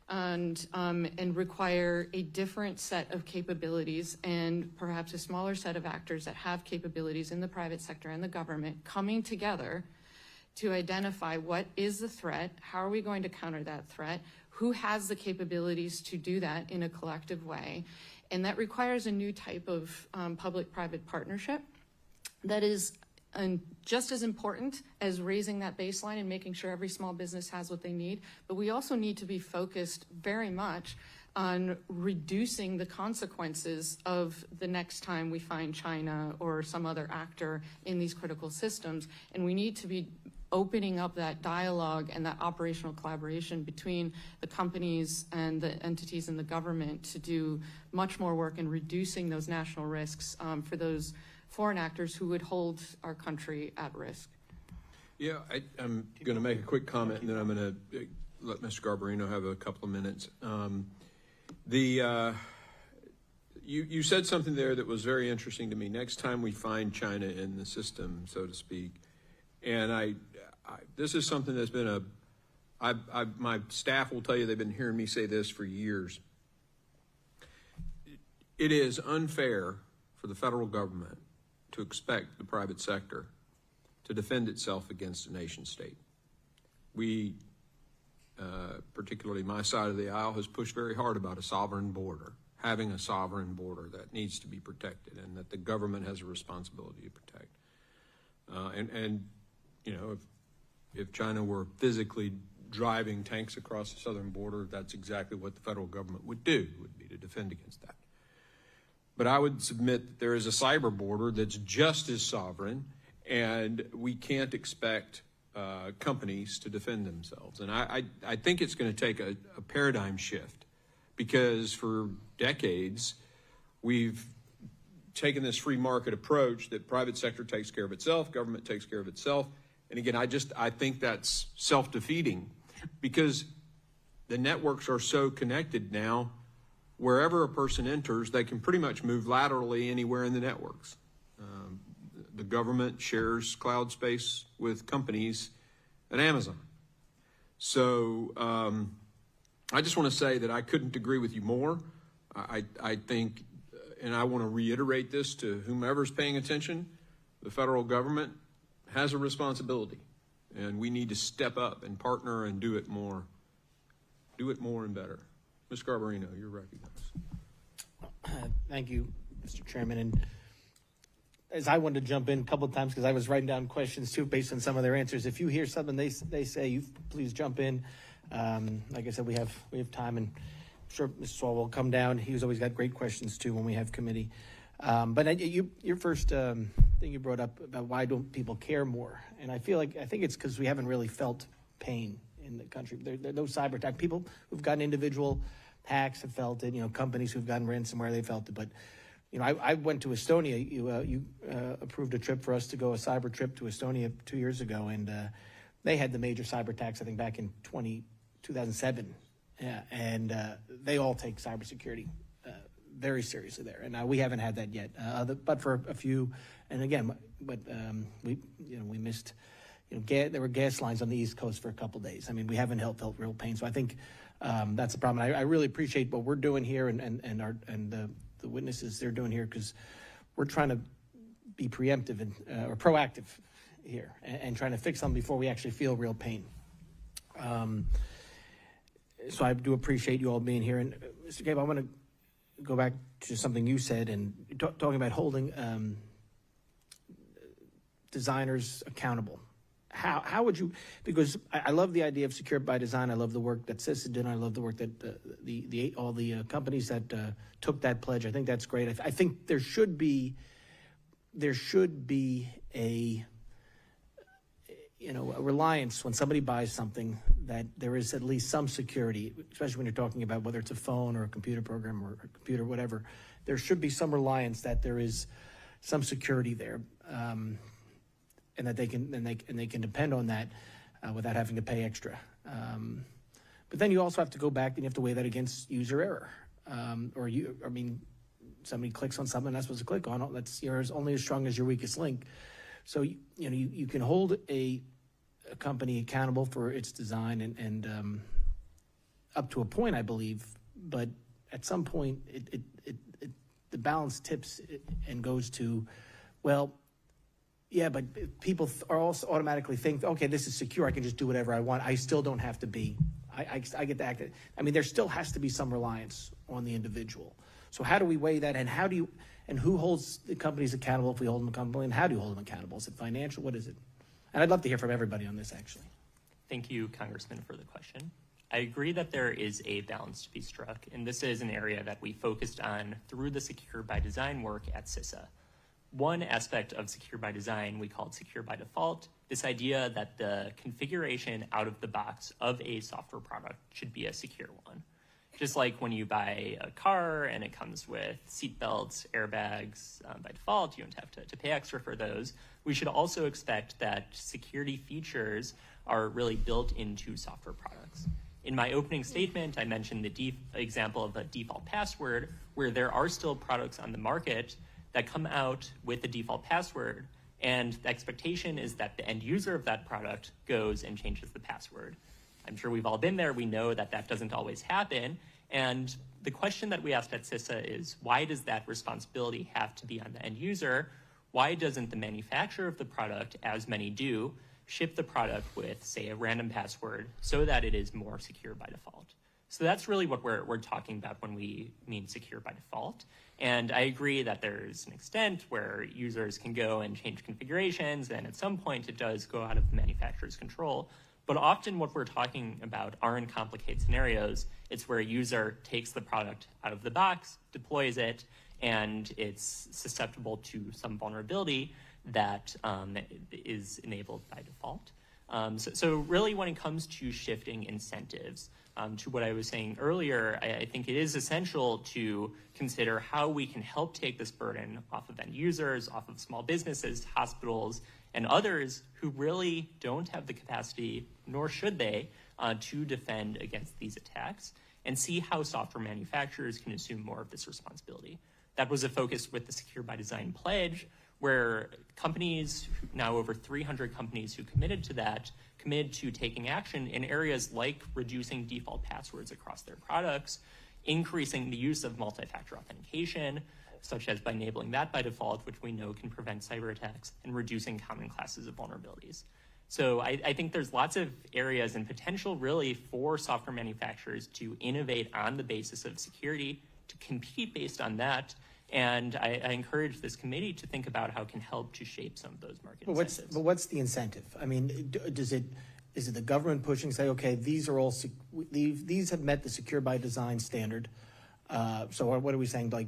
and require a different set of capabilities and perhaps a smaller set of actors that have capabilities in the private sector and the government coming together to identify what is the threat, how are we going to counter that threat, who has the capabilities to do that in a collective way. And that requires a new type of public-private partnership that is just as important as raising that baseline and making sure every small business has what they need. But we also need to be focused very much on reducing the consequences of the next time we find China or some other actor in these critical systems. And we need to be opening up that dialogue and that operational collaboration between the companies and the entities in the government to do much more work in reducing those national risks for those foreign actors who would hold our country at risk. Yeah, I'm going to make a quick comment, and then I'm going to let Mr. Garbarino have a couple of minutes. You said something there that was very interesting to me. Next time we find China in the system, so to speak, and this is something that's been my staff will tell you they've been hearing me say this for years. It is unfair for the federal government to expect the private sector to defend itself against a nation state. We, particularly my side of the aisle, has pushed very hard about a sovereign border, having a sovereign border that needs to be protected and that the government has a responsibility to protect. And you know, if China were physically driving tanks across the southern border, that's exactly what the federal government would do, would be to defend against that. But I would submit that there is a cyber border that's just as sovereign, and we can't expect companies to defend themselves. And I think it's going to take a paradigm shift, because for decades we've taken this free market approach that private sector takes care of itself, government takes care of itself. And again, I think that's self-defeating, because the networks are so connected now. Wherever a person enters, they can pretty much move laterally anywhere in the networks. The government shares cloud space with companies at Amazon. So I just want to say that I couldn't agree with you more. I think, and I want to reiterate this to whomever's paying attention, the federal government has a responsibility, and we need to step up and partner and do it more and better. Ms. Garbarino, you're recognized. Thank you, Mr. Chairman. And as I wanted to jump in a couple of times, because I was writing down questions too based on some of their answers. If you hear something they say, you please jump in. Like I said, we have time, and I'm sure Mr. Swalwell will come down. He's always got great questions too when we have committee. But your first thing you brought up about why don't people care more, and I think it's because we haven't really felt pain in the country. There are no cyber attack. People who've gotten individual hacks have felt it. Companies who've gotten ransomware, they felt it. But I went to Estonia. You approved a trip for us to go, a cyber trip to Estonia 2 years ago, and they had the major cyber attacks, I think, back in 2007. Yeah, and they all take cybersecurity very seriously there. And we haven't had that yet, but for a few. And again, we missed. There were gas lines on the East Coast for a couple of days. I mean, we haven't felt real pain. So I think that's a problem. I really appreciate what we're doing here and the witnesses they're doing here, because we're trying to be preemptive or proactive here and trying to fix something before we actually feel real pain. So I do appreciate you all being here. And Mr. Gabe, I want to go back to something you said and talking about holding designers accountable. How would you, because I love the idea of secure by design. I love the work that CISA did. I love the work that all the companies that took that pledge. I think that's great. I think there should be a reliance when somebody buys something that there is at least some security, especially when you're talking about whether it's a phone or a computer program or a computer, whatever. There should be some reliance that there is some security there. And that they can depend on that without having to pay extra. But then you also have to go back and you have to weigh that against user error. Somebody clicks on something they're not supposed to click on. That's only as strong as your weakest link. So you can hold a company accountable for its design and up to a point, I believe. But at some point, the balance tips and goes to, well. Yeah, but people are also automatically think, okay, this is secure. I can just do whatever I want. I still don't have to be. I get to act. I mean, there still has to be some reliance on the individual. So how do we weigh that? And who holds the companies accountable if we hold them accountable? And how do you hold them accountable? Is it financial? What is it? And I'd love to hear from everybody on this, actually. Thank you, Congressman, for the question. I agree that there is a balance to be struck, and this is an area that we focused on through the Secure by Design work at CISA. One aspect of secure by design we call it secure by default, this idea that the configuration out of the box of a software product should be a secure one. Just like when you buy a car and it comes with seat belts, airbags, by default, you don't have to pay extra for those. We should also expect that security features are really built into software products. In my opening statement, I mentioned the example of a default password, where there are still products on the market that come out with the default password, and the expectation is that the end user of that product goes and changes the password. I'm sure we've all been there. We know that that doesn't always happen. And the question that we asked at CISA is, why does that responsibility have to be on the end user? Why doesn't the manufacturer of the product, as many do, ship the product with, say, a random password so that it is more secure by default? So that's really what we're talking about when we mean secure by default. And I agree that there's an extent where users can go and change configurations, and at some point it does go out of the manufacturer's control. But often what we're talking about aren't complicated scenarios. It's where a user takes the product out of the box, deploys it, and it's susceptible to some vulnerability that is enabled by default. So really when it comes to shifting incentives, to what I was saying earlier, I think it is essential to consider how we can help take this burden off of end users, off of small businesses, hospitals, and others who really don't have the capacity, nor should they, to defend against these attacks, and see how software manufacturers can assume more of this responsibility. That was a focus with the Secure by Design pledge, where companies, now over 300 companies who committed to that, committed to taking action in areas like reducing default passwords across their products, increasing the use of multi-factor authentication, such as by enabling that by default, which we know can prevent cyber attacks, and reducing common classes of vulnerabilities. So I think there's lots of areas and potential really for software manufacturers to innovate on the basis of security, to compete based on that. And I encourage this committee to think about how it can help to shape some of those market incentives. But what's the incentive? I mean, is it the government pushing, say, okay, these have met the Secure by Design standard? So what are we saying? Like,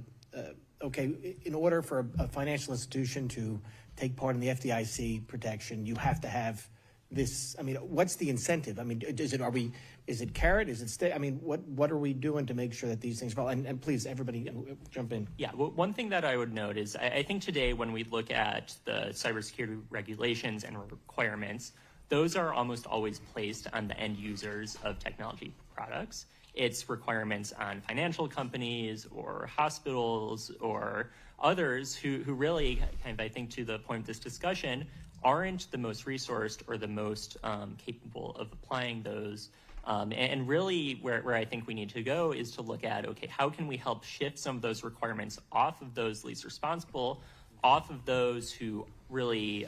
okay, in order for a financial institution to take part in the FDIC protection, you have to have this? I mean, what's the incentive? I mean, is it carrot? Is it stick? I mean, what are we doing to make sure that these things fall? And please, everybody, jump in. Yeah, well, one thing that I would note is I think today when we look at the cybersecurity regulations and requirements, those are almost always placed on the end users of technology products. It's requirements on financial companies or hospitals or others who really, kind of, I think to the point of this discussion, aren't the most resourced or the most capable of applying those. And really where I think we need to go is to look at, okay, how can we help shift some of those requirements off of those least responsible, off of those who really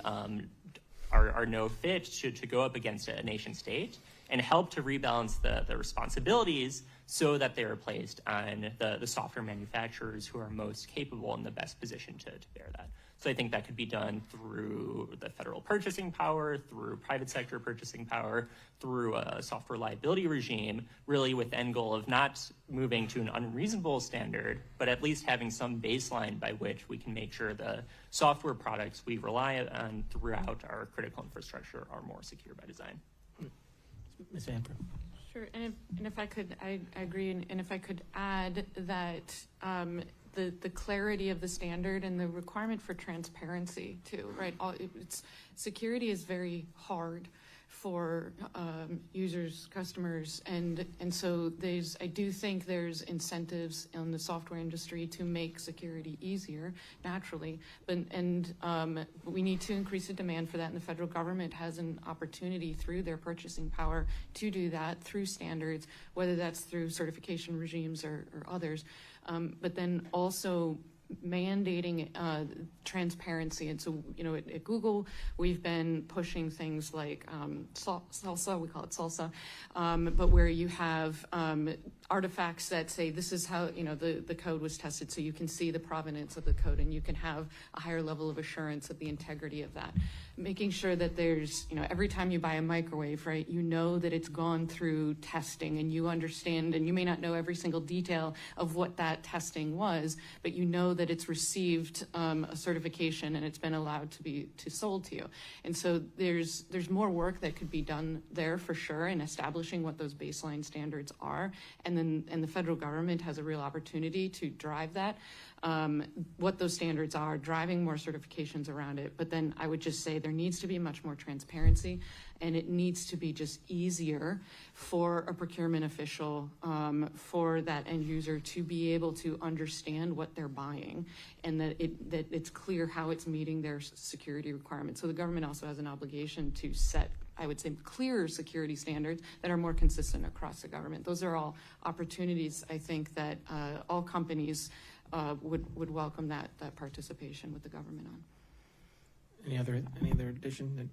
are no fit to go up against a nation state, and help to rebalance the responsibilities so that they are placed on the software manufacturers who are most capable and the best position to bear that. So I think that could be done through the federal purchasing power, through private sector purchasing power, through a software liability regime, really with the end goal of not moving to an unreasonable standard, but at least having some baseline by which we can make sure the software products we rely on throughout our critical infrastructure are more secure by design. Ms. Manfra. Sure, and if I could, I agree, and if I could add that the clarity of the standard and the requirement for transparency too, right? Security is very hard for users, customers, and so I do think there's incentives in the software industry to make security easier, naturally, but we need to increase the demand for that, and the federal government has an opportunity through their purchasing power to do that through standards, whether that's through certification regimes or others, but then also mandating transparency. And so, at Google, we've been pushing things like SALSA, we call it SALSA, but where you have artifacts that say this is how, the code was tested, so you can see the provenance of the code and you can have a higher level of assurance of the integrity of that. Making sure that there's, every time you buy a microwave, right, that it's gone through testing and you understand, and you may not know every single detail of what that testing was, but that it's received a certification and it's been allowed to sold to you. And so there's more work that could be done there for sure in establishing what those baseline standards are. And the federal government has a real opportunity to drive that, what those standards are, driving more certifications around it. But then I would just say there needs to be much more transparency, and it needs to be just easier for a procurement official, for that end user to be able to understand what they're buying, and that it's clear how it's meeting their security requirements. So the government also has an obligation to set, I would say, clearer security standards that are more consistent across the government. Those are all opportunities, I think, that all companies would welcome that participation with the government on. Any other addition?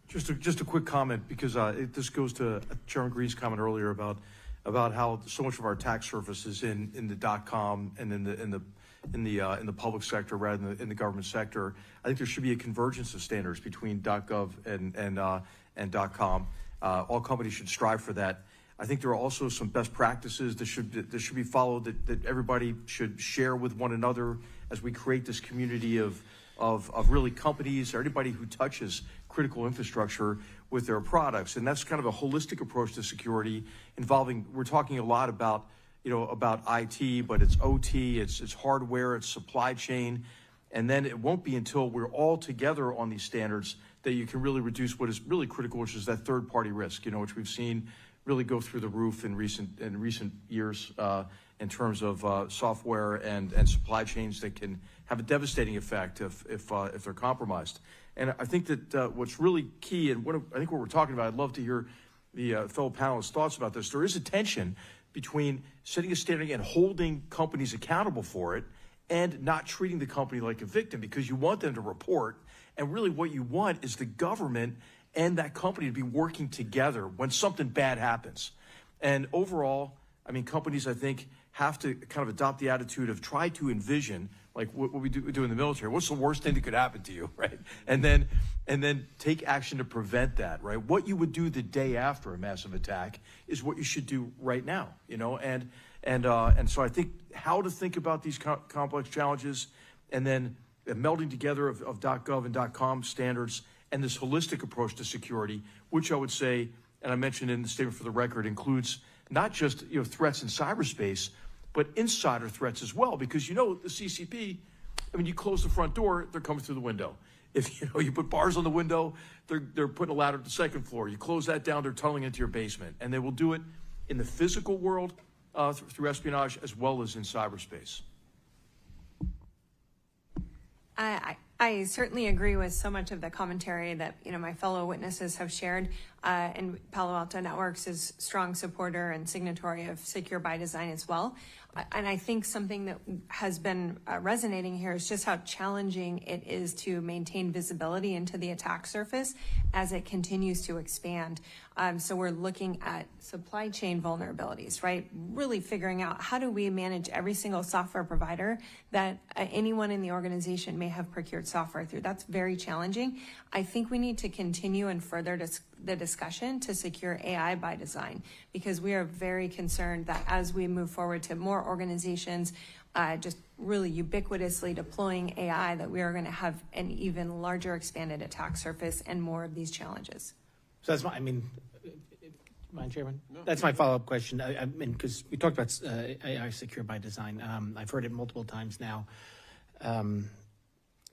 Just a quick comment, because this goes to Chairman Green's comment earlier about how so much of our attack surface is in the .com and in the public sector rather than in the government sector. I think there should be a convergence of standards between .gov and .com. All companies should strive for that. I think there are also some best practices that should be followed, that everybody should share with one another as we create this community of really companies or anybody who touches critical infrastructure with their products. And that's kind of a holistic approach to security involving, we're talking a lot about IT, but it's OT, it's hardware, it's supply chain. And then it won't be until we're all together on these standards that you can really reduce what is really critical, which is that third-party risk, which we've seen really go through the roof in recent years in terms of software and supply chains that can have a devastating effect if they're compromised. And I think that what's really key, and I think what we're talking about, I'd love to hear the fellow panelists' thoughts about this. There is a tension between setting a standard and holding companies accountable for it and not treating the company like a victim, because you want them to report. And really what you want is the government and that company to be working together when something bad happens. And overall, companies, I think, have to kind of adopt the attitude of try to envision, like what we do in the military. What's the worst thing that could happen to you, right? And then take action to prevent that, right? What you would do the day after a massive attack is what you should do right now, And so I think how to think about these complex challenges, and then melding together of .gov and .com standards, and this holistic approach to security, which I would say, and I mentioned in the statement for the record, includes not just threats in cyberspace, but insider threats as well. Because the CCP, I mean, you close the front door, they're coming through the window. If you put bars on the window, they're putting a ladder to the second floor. You close that down, they're tunneling into your basement, and they will do it in the physical world through espionage as well as in cyberspace. I certainly agree with so much of the commentary that my fellow witnesses have shared. And Palo Alto Networks is a strong supporter and signatory of Secure by Design as well. And I think something that has been resonating here is just how challenging it is to maintain visibility into the attack surface as it continues to expand. So we're looking at supply chain vulnerabilities, right? Really figuring out how do we manage every single software provider that anyone in the organization may have procured software through. That's very challenging. I think we need to continue and further the discussion to secure AI by design, because we are very concerned that as we move forward to more organizations just really ubiquitously deploying AI, that we are going to have an even larger expanded attack surface and more of these challenges. So that's mind, Chairman? No. That's my follow-up question. I mean, because we talked about AI secure by design. I've heard it multiple times now.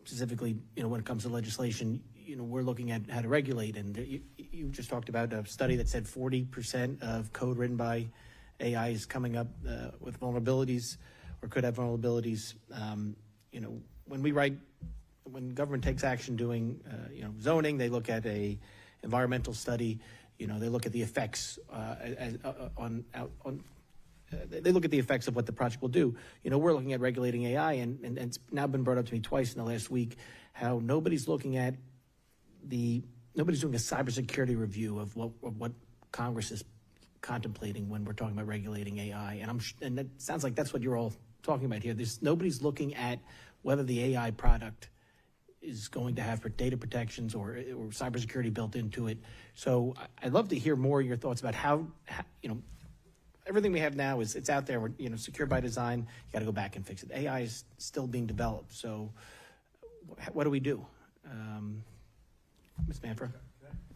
Specifically, when it comes to legislation, we're looking at how to regulate. And you just talked about a study that said 40% of code written by AI is coming up with vulnerabilities or could have vulnerabilities. When government takes action doing, zoning, they look at a environmental study. They look at the effects they look at the effects of what the project will do. We're looking at regulating AI, and it's now been brought up to me twice in the last week how nobody's doing a cybersecurity review of what Congress is contemplating when we're talking about regulating AI. And that sounds like that's what you're all talking about here. Nobody's looking at whether the AI product is going to have data protections or cybersecurity built into it. So I'd love to hear more of your thoughts about how everything we have now it's out there. We're, secure by design. You got to go back and fix it. AI is still being developed. So what do we do? Ms. Manfra?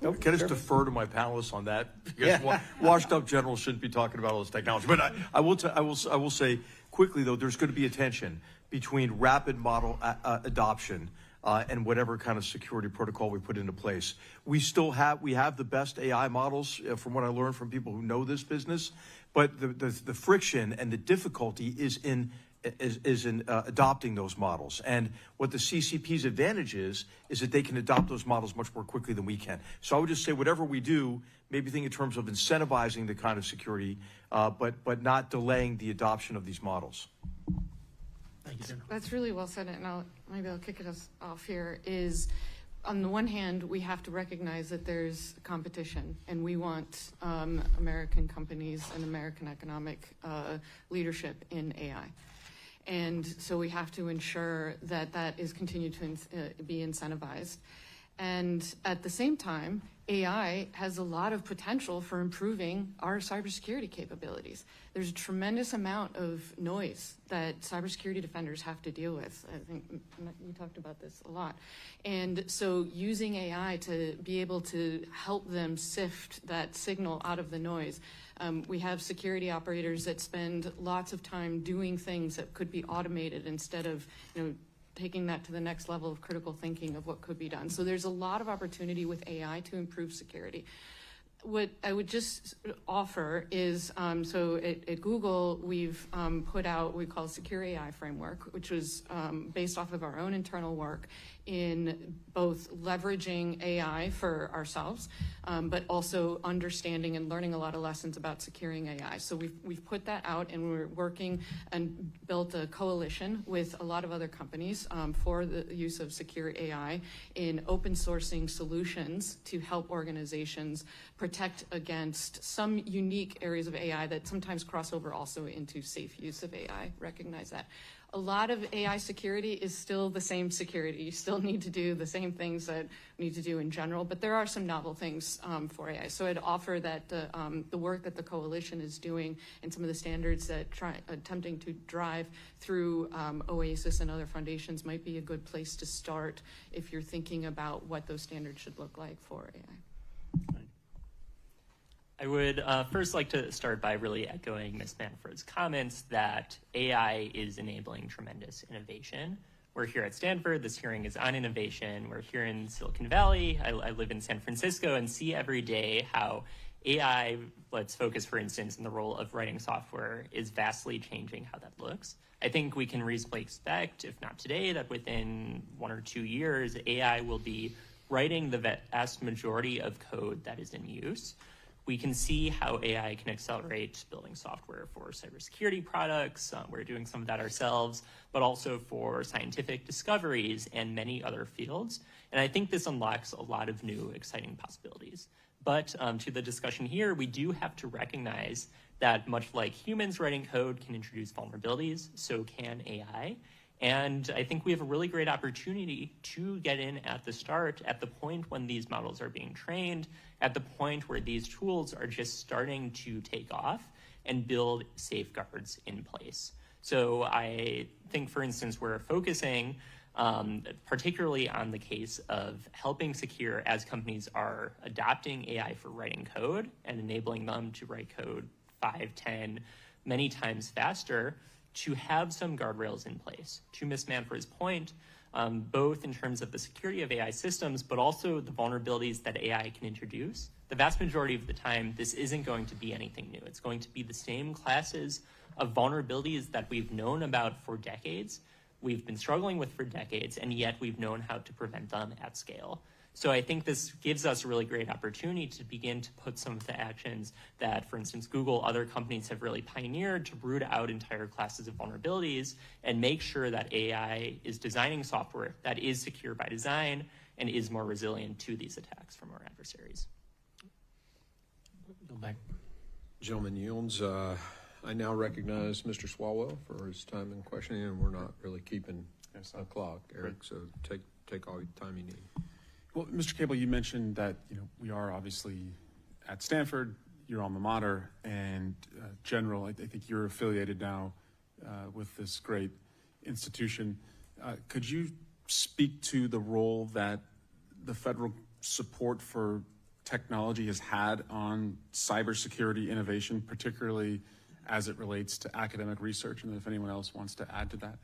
Nope, can I just defer to my panelists on that? Because washed up generals shouldn't be talking about all this technology. But I will say quickly though, there's going to be a tension between rapid model adoption and whatever kind of security protocol we put into place. We have the best AI models from what I learned from people who know this business, but the friction and the difficulty is in adopting those models. And what the CCP's advantage is that they can adopt those models much more quickly than we can. So I would just say whatever we do, maybe think in terms of incentivizing the kind of security, but not delaying the adoption of these models. That's really well said, and maybe I'll kick us off here, is on the one hand, we have to recognize that there's competition, and we want American companies and American economic leadership in AI. And so we have to ensure that that is continued to be incentivized. And at the same time, AI has a lot of potential for improving our cybersecurity capabilities. There's a tremendous amount of noise that cybersecurity defenders have to deal with. I think you talked about this a lot. And so using AI to be able to help them sift that signal out of the noise. We have security operators that spend lots of time doing things that could be automated instead of, taking that to the next level of critical thinking of what could be done. So there's a lot of opportunity with AI to improve security. What I would just offer is, so at Google, we've put out what we call a Secure AI Framework, which was based off of our own internal work in both leveraging AI for ourselves, but also understanding and learning a lot of lessons about securing AI. So we've put that out, and we're working and built a coalition with a lot of other companies for the use of secure AI in open sourcing solutions to help organizations protect against some unique areas of AI that sometimes cross over also into safe use of AI. Recognize that. A lot of AI security is still the same security. You still need to do the same things that we need to do in general, but there are some novel things for AI. So I'd offer that the work that the coalition is doing and some of the standards that attempting to drive through OASIS and other foundations might be a good place to start if you're thinking about what those standards should look like for AI. I would first like to start by really echoing Ms. Manfra's comments that AI is enabling tremendous innovation. We're here at Stanford. This hearing is on innovation. We're here in Silicon Valley. I live in San Francisco and see every day how AI, let's focus, for instance, in the role of writing software, is vastly changing how that looks. I think we can reasonably expect, if not today, that within 1 or 2 years, AI will be writing the vast majority of code that is in use. We can see how AI can accelerate building software for cybersecurity products. We're doing some of that ourselves, but also for scientific discoveries and many other fields. And I think this unlocks a lot of new exciting possibilities. But to the discussion here, we do have to recognize that much like humans writing code can introduce vulnerabilities, so can AI. And I think we have a really great opportunity to get in at the start, at the point when these models are being trained, at the point where these tools are just starting to take off, and build safeguards in place. So I think, for instance, we're focusing particularly on the case of helping secure as companies are adopting AI for writing code and enabling them to write code 5, 10, many times faster, to have some guardrails in place. To Ms. Manfra's point, both in terms of the security of AI systems, but also the vulnerabilities that AI can introduce. The vast majority of the time, this isn't going to be anything new. It's going to be the same classes of vulnerabilities that we've known about for decades, we've been struggling with for decades, and yet we've known how to prevent them at scale. So I think this gives us a really great opportunity to begin to put some of the actions that, for instance, Google, other companies have really pioneered to root out entire classes of vulnerabilities and make sure that AI is designing software that is secure by design and is more resilient to these attacks from our adversaries. Go back. Gentleman yields. I now recognize Mr. Swalwell for his time in questioning, and we're not really keeping a clock, Eric, so take all the time you need. Well, Mr. Cable, you mentioned that we are obviously at Stanford, your alma mater, and General, I think you're affiliated now with this great institution. Could you speak to the role that the federal support for technology has had on cybersecurity innovation, particularly as it relates to academic research, and if anyone else wants to add to that?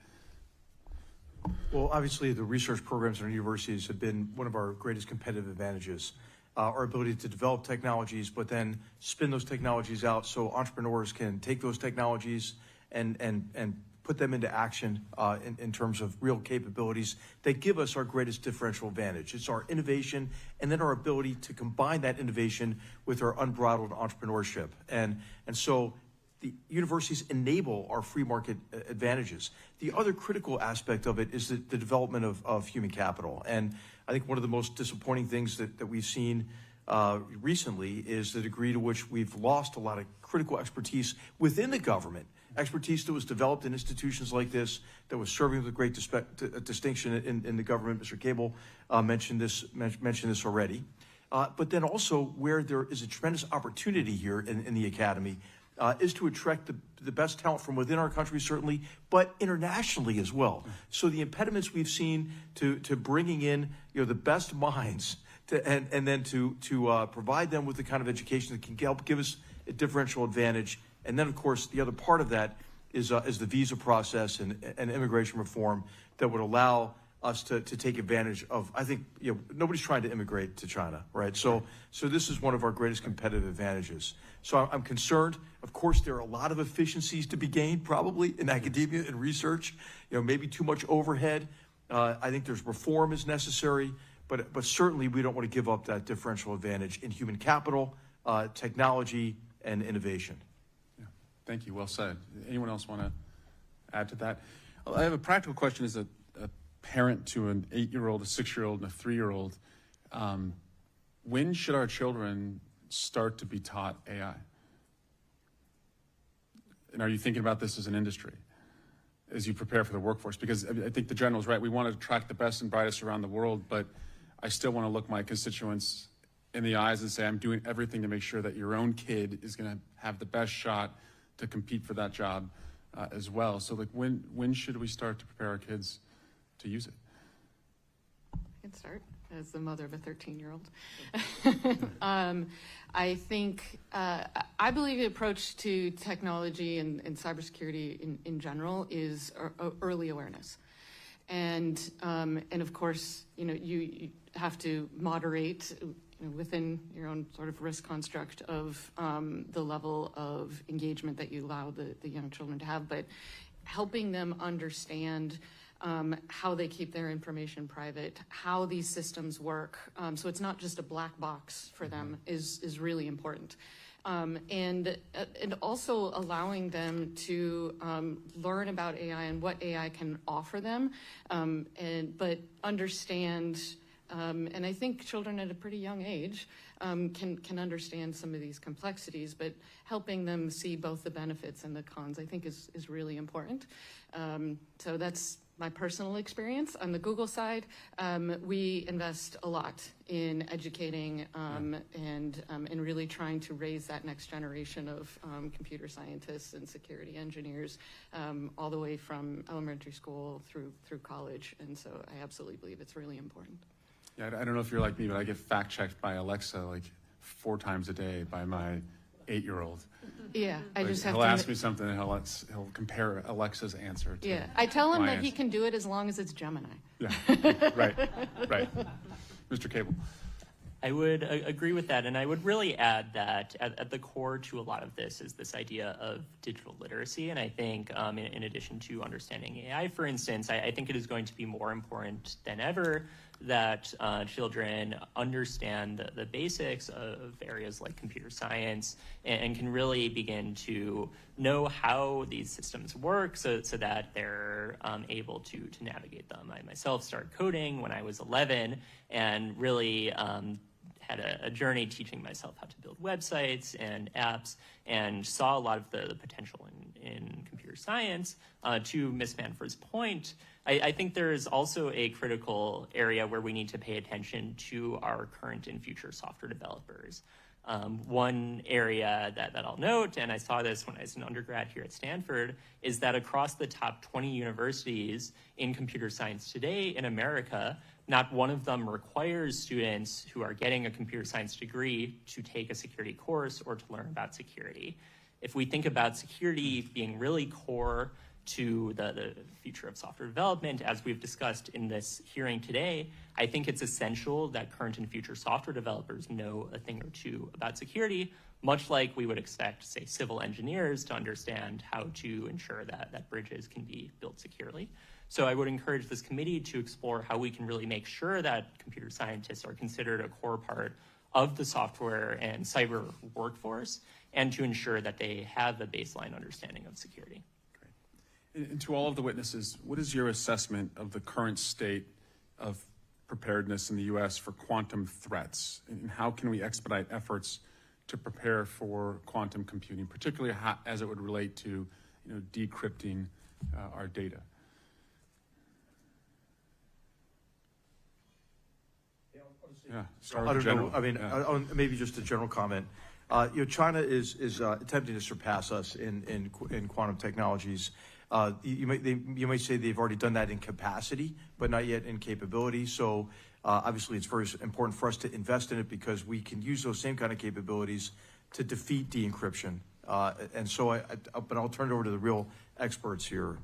Well, obviously, the research programs in our universities have been one of our greatest competitive advantages. Our ability to develop technologies, but then spin those technologies out so entrepreneurs can take those technologies and put them into action in terms of real capabilities that give us our greatest differential advantage. It's our innovation and then our ability to combine that innovation with our unbridled entrepreneurship. And so the universities enable our free market advantages. The other critical aspect of it is the development of human capital. And I think one of the most disappointing things that we've seen recently is the degree to which we've lost a lot of critical expertise within the government, expertise that was developed in institutions like this, that was serving with great distinction in the government. Mr. Cable mentioned this already. But then also where there is a tremendous opportunity here in the academy is to attract the best talent from within our country, certainly, but internationally as well. So the impediments we've seen to bringing in the best minds and then to provide them with the kind of education that can help give us a differential advantage. And then, of course, the other part of that is the visa process and immigration reform that would allow us to take advantage of. I think nobody's trying to immigrate to China, right? So this is one of our greatest competitive advantages. So I'm concerned. Of course, there are a lot of efficiencies to be gained, probably in academia and research. Maybe too much overhead. I think there's reform is necessary, but certainly we don't want to give up that differential advantage in human capital, technology, and innovation. Yeah. Thank you. Well said. Anyone else want to add to that? Well, I have a practical question as a parent to an 8-year-old, a 6-year-old, and a 3-year-old. When should our children start to be taught AI? And are you thinking about this as an industry? as you prepare for the workforce? Because I think the general's right. We want to attract the best and brightest around the world, but I still want to look my constituents in the eyes and say, I'm doing everything to make sure that your own kid is going to have the best shot to compete for that job as well. So like when should we start to prepare our kids to use it? I can start as the mother of a 13-year-old. I think, I believe the approach to technology and cybersecurity in general is early awareness. And of course, you have to moderate within your own sort of risk construct of the level of engagement that you allow the young children to have, but helping them understand how they keep their information private, how these systems work, so it's not just a black box for them is really important. And also allowing them to learn about AI and what AI can offer them, but understand, and I think children at a pretty young age can understand some of these complexities, but helping them see both the benefits and the cons, I think is really important. So that's my personal experience. On the Google side, we invest a lot in educating and really trying to raise that next generation of computer scientists and security engineers, all the way from elementary school through college. And so I absolutely believe it's really important. Yeah, I don't know if you're like me, but I get fact-checked by Alexa like 4 times a day by my 8-year-old. Yeah, I Like, just have he'll to ask me something and he'll compare Alexa's answer to I tell him my that he answer. can do it as long as it's Gemini. Yeah, right. Mr. Cable. I would agree with that, and I would really add that at the core to a lot of this is this idea of digital literacy, and I think in addition to understanding AI, for instance, I think it is going to be more important than ever that children understand the basics of areas like computer science and can really begin to know how these systems work so that they're able to navigate them. I myself started coding when I was 11 and really had a journey teaching myself how to build websites and apps, and saw a lot of the potential in computer science. To Ms. Manfra's point, I think there is also a critical area where we need to pay attention to our current and future software developers. One area that I'll note, and I saw this when I was an undergrad here at Stanford, is that across the top 20 universities in computer science today in America, not one of them requires students who are getting a computer science degree to take a security course or to learn about security. If we think about security being really core to the future of software development, as we've discussed in this hearing today, I think it's essential that current and future software developers know a thing or two about security, much like we would expect, say, civil engineers to understand how to ensure that bridges can be built securely. So I would encourage this committee to explore how we can really make sure that computer scientists are considered a core part of the software and cyber workforce, and to ensure that they have a baseline understanding of security. And to all of the witnesses, what is your assessment of the current state of preparedness in the U.S. for quantum threats? And how can we expedite efforts to prepare for quantum computing, particularly as it would relate to decrypting our data? Yeah, start I with don't general. know. I mean, maybe just a general comment. China is attempting to surpass us in quantum technologies. You might say they've already done that in capacity, but not yet in capability. So obviously, it's very important for us to invest in it because we can use those same kind of capabilities to defeat de-encryption. But I'll turn it over to the real experts here.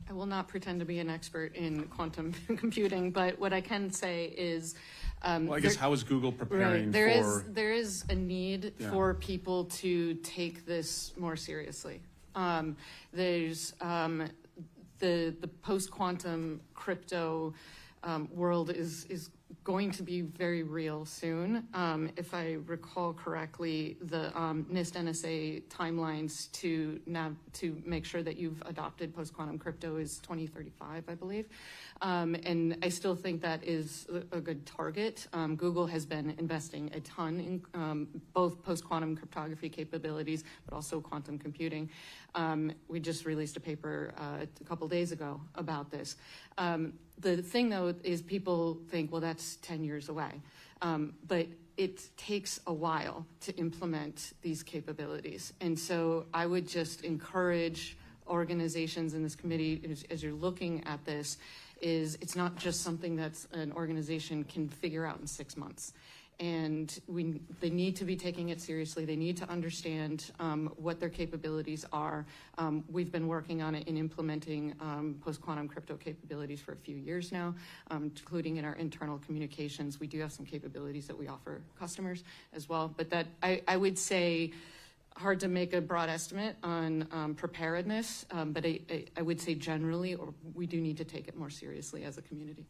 I will not pretend to be an expert in quantum computing, but what I can say is, Well, I guess how is Google preparing for? There is a need for people to take this more seriously. There's the post-quantum crypto world is going to be very real soon. If I recall correctly, the NIST NSA timelines to make sure that you've adopted post-quantum crypto is 2035, I believe. And I still think that is a good target. Google has been investing a ton in both post-quantum cryptography capabilities, but also quantum computing. We just released a paper a couple days ago about this. The thing, though, is people think, well, that's 10 years away. But it takes a while to implement these capabilities. And so I would just encourage organizations in this committee, as you're looking at this, is it's not just something that's an organization can figure out in 6 months. And they need to be taking it seriously. They need to understand what their capabilities are. We've been working on it in implementing post-quantum crypto capabilities for a few years now, including in our internal communications. We do have some capabilities that we offer customers as well. But that I would say, hard to make a broad estimate on preparedness, but I would say generally, we do need to take it more seriously as a community.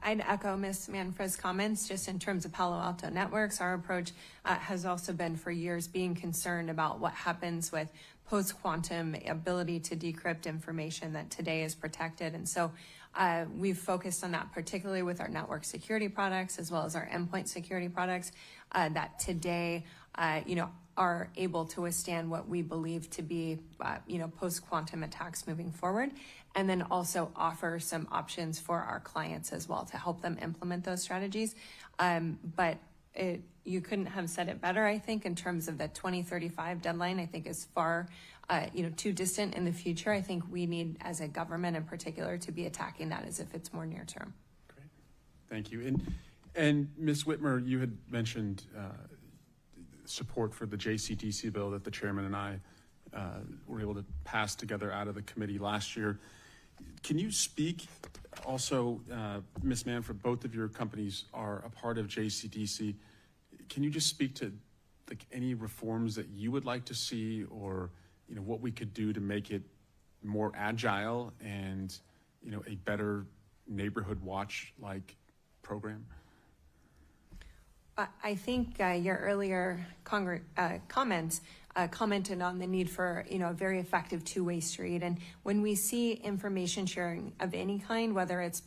I'd echo Ms. Manfra's comments just in terms of Palo Alto Networks. Our approach has also been for years being concerned about what happens with post-quantum ability to decrypt information that today is protected. And so we've focused on that particularly with our network security products as well as our endpoint security products that today, are able to withstand what we believe to be, post-quantum attacks moving forward, and then also offer some options for our clients as well to help them implement those strategies. But you couldn't have said it better, I think, in terms of the 2035 deadline. I think is far, too distant in the future. I think we need, as a government in particular, to be attacking that as if it's more near term. Great, thank you. And Ms. Whitmore, you had mentioned support for the JCDC bill that the chairman and I were able to pass together out of the committee last year. Can you speak also, Ms. Manfra, both of your companies are a part of JCDC. Can you just speak to any reforms that you would like to see, or what we could do to make it more agile and a better neighborhood watch-like program? I think your earlier comments commented on the need for a very effective two-way street. And when we see information sharing of any kind, whether it's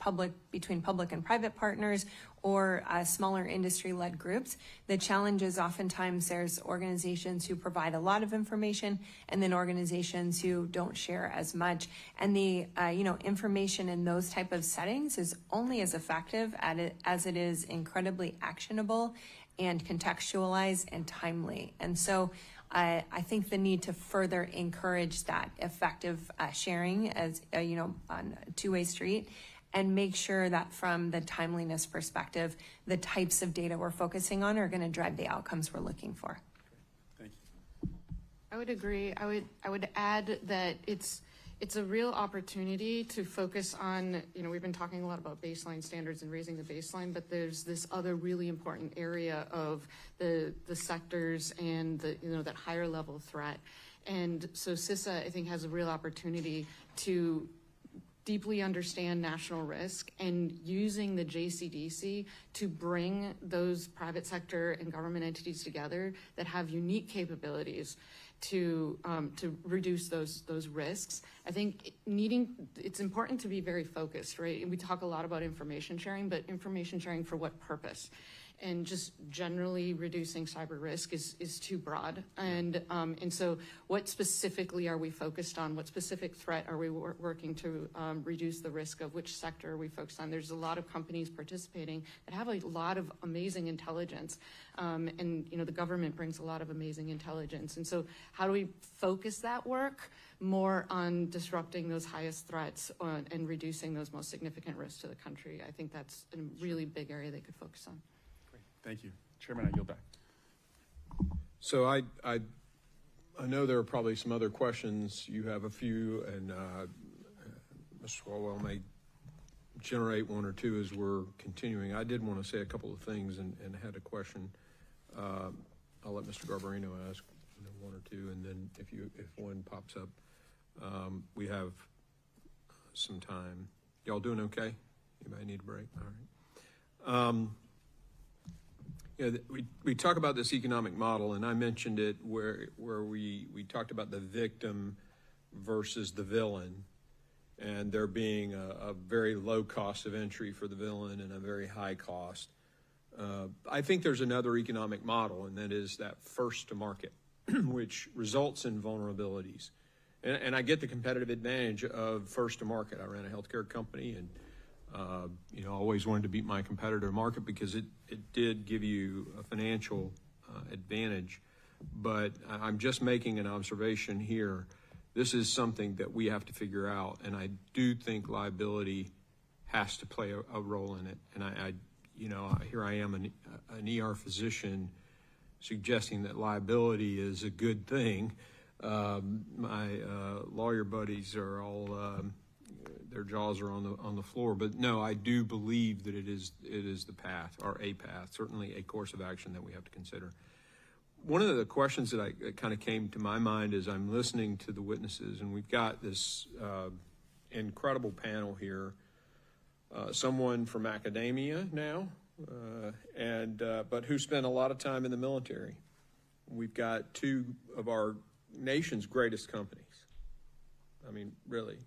between public and private partners or smaller industry-led groups, the challenge is oftentimes there's organizations who provide a lot of information and then organizations who don't share as much. And the information in those type of settings is only as effective as it is incredibly actionable and contextualized and timely. And so I think the need to further encourage that effective sharing as on a two-way street, and make sure that from the timeliness perspective, the types of data we're focusing on are going to drive the outcomes we're looking for. Thank you. I would agree. I would add that it's a real opportunity to focus on, we've been talking a lot about baseline standards and raising the baseline, but there's this other really important area of the sectors and that higher level threat. And so CISA, I think, has a real opportunity to deeply understand national risk and using the JCDC to bring those private sector and government entities together that have unique capabilities to reduce those risks. I think it's important to be very focused, right? And we talk a lot about information sharing, but information sharing for what purpose? And just generally reducing cyber risk is too broad. And so what specifically are we focused on? What specific threat are we working to reduce the risk of? Which sector are we focused on? There's a lot of companies participating that have a lot of amazing intelligence. And the government brings a lot of amazing intelligence. And so how do we focus that work more on disrupting those highest threats and reducing those most significant risks to the country? I think that's a really big area they could focus on. Thank you. Chairman, I yield back. So I know there are probably some other questions. You have a few, and Mr. Swalwell may generate one or two as we're continuing. I did want to say a couple of things and had a question. I'll let Mr. Garbarino ask one or two, and then if one pops up, we have some time. Y'all doing okay? Anybody need a break? All right. We talk about this economic model, and I mentioned it where we talked about the victim versus the villain, and there being a very low cost of entry for the villain and a very high cost. I think there's another economic model, and that is that first to market, which results in vulnerabilities. And I get the competitive advantage of first to market. I ran a healthcare company, and always wanted to beat my competitor market because it did give you a financial advantage. But I'm just making an observation here. This is something that we have to figure out, and I do think liability has to play a role in it. And here I am, an ER physician, suggesting that liability is a good thing. My lawyer buddies are all their jaws are on the floor, but no, I do believe that it is the path, or a path, certainly a course of action that we have to consider. One of the questions that kind of came to my mind as I'm listening to the witnesses, and we've got this incredible panel here, someone from academia now, but who spent a lot of time in the military. We've got two of our nation's greatest companies. I mean, really.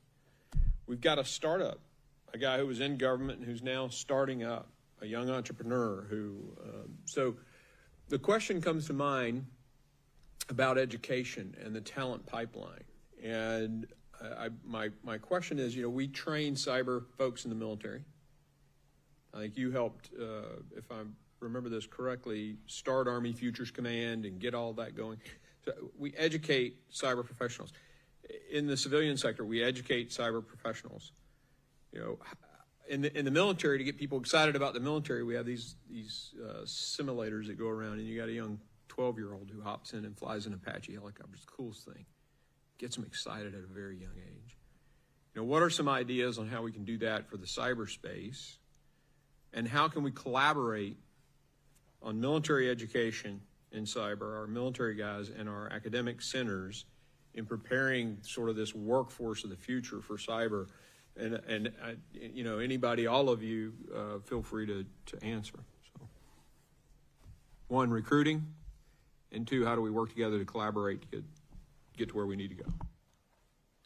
We've got a startup, a guy who was in government and who's now starting up, a young entrepreneur who, so the question comes to mind about education and the talent pipeline. And my question is, we train cyber folks in the military. I think you helped, if I remember this correctly, start Army Futures Command and get all that going. So we educate cyber professionals. In the civilian sector, we educate cyber professionals. In the military, to get people excited about the military, we have these simulators that go around, and you got a young 12-year-old who hops in and flies an Apache helicopter. It's the coolest thing. Gets them excited at a very young age. What are some ideas on how we can do that for the cyberspace, and how can we collaborate on military education in cyber, our military guys and our academic centers, in preparing sort of this workforce of the future for cyber? And anybody, all of you, feel free to answer. So, one, recruiting, and two, how do we work together to collaborate to get to where we need to go?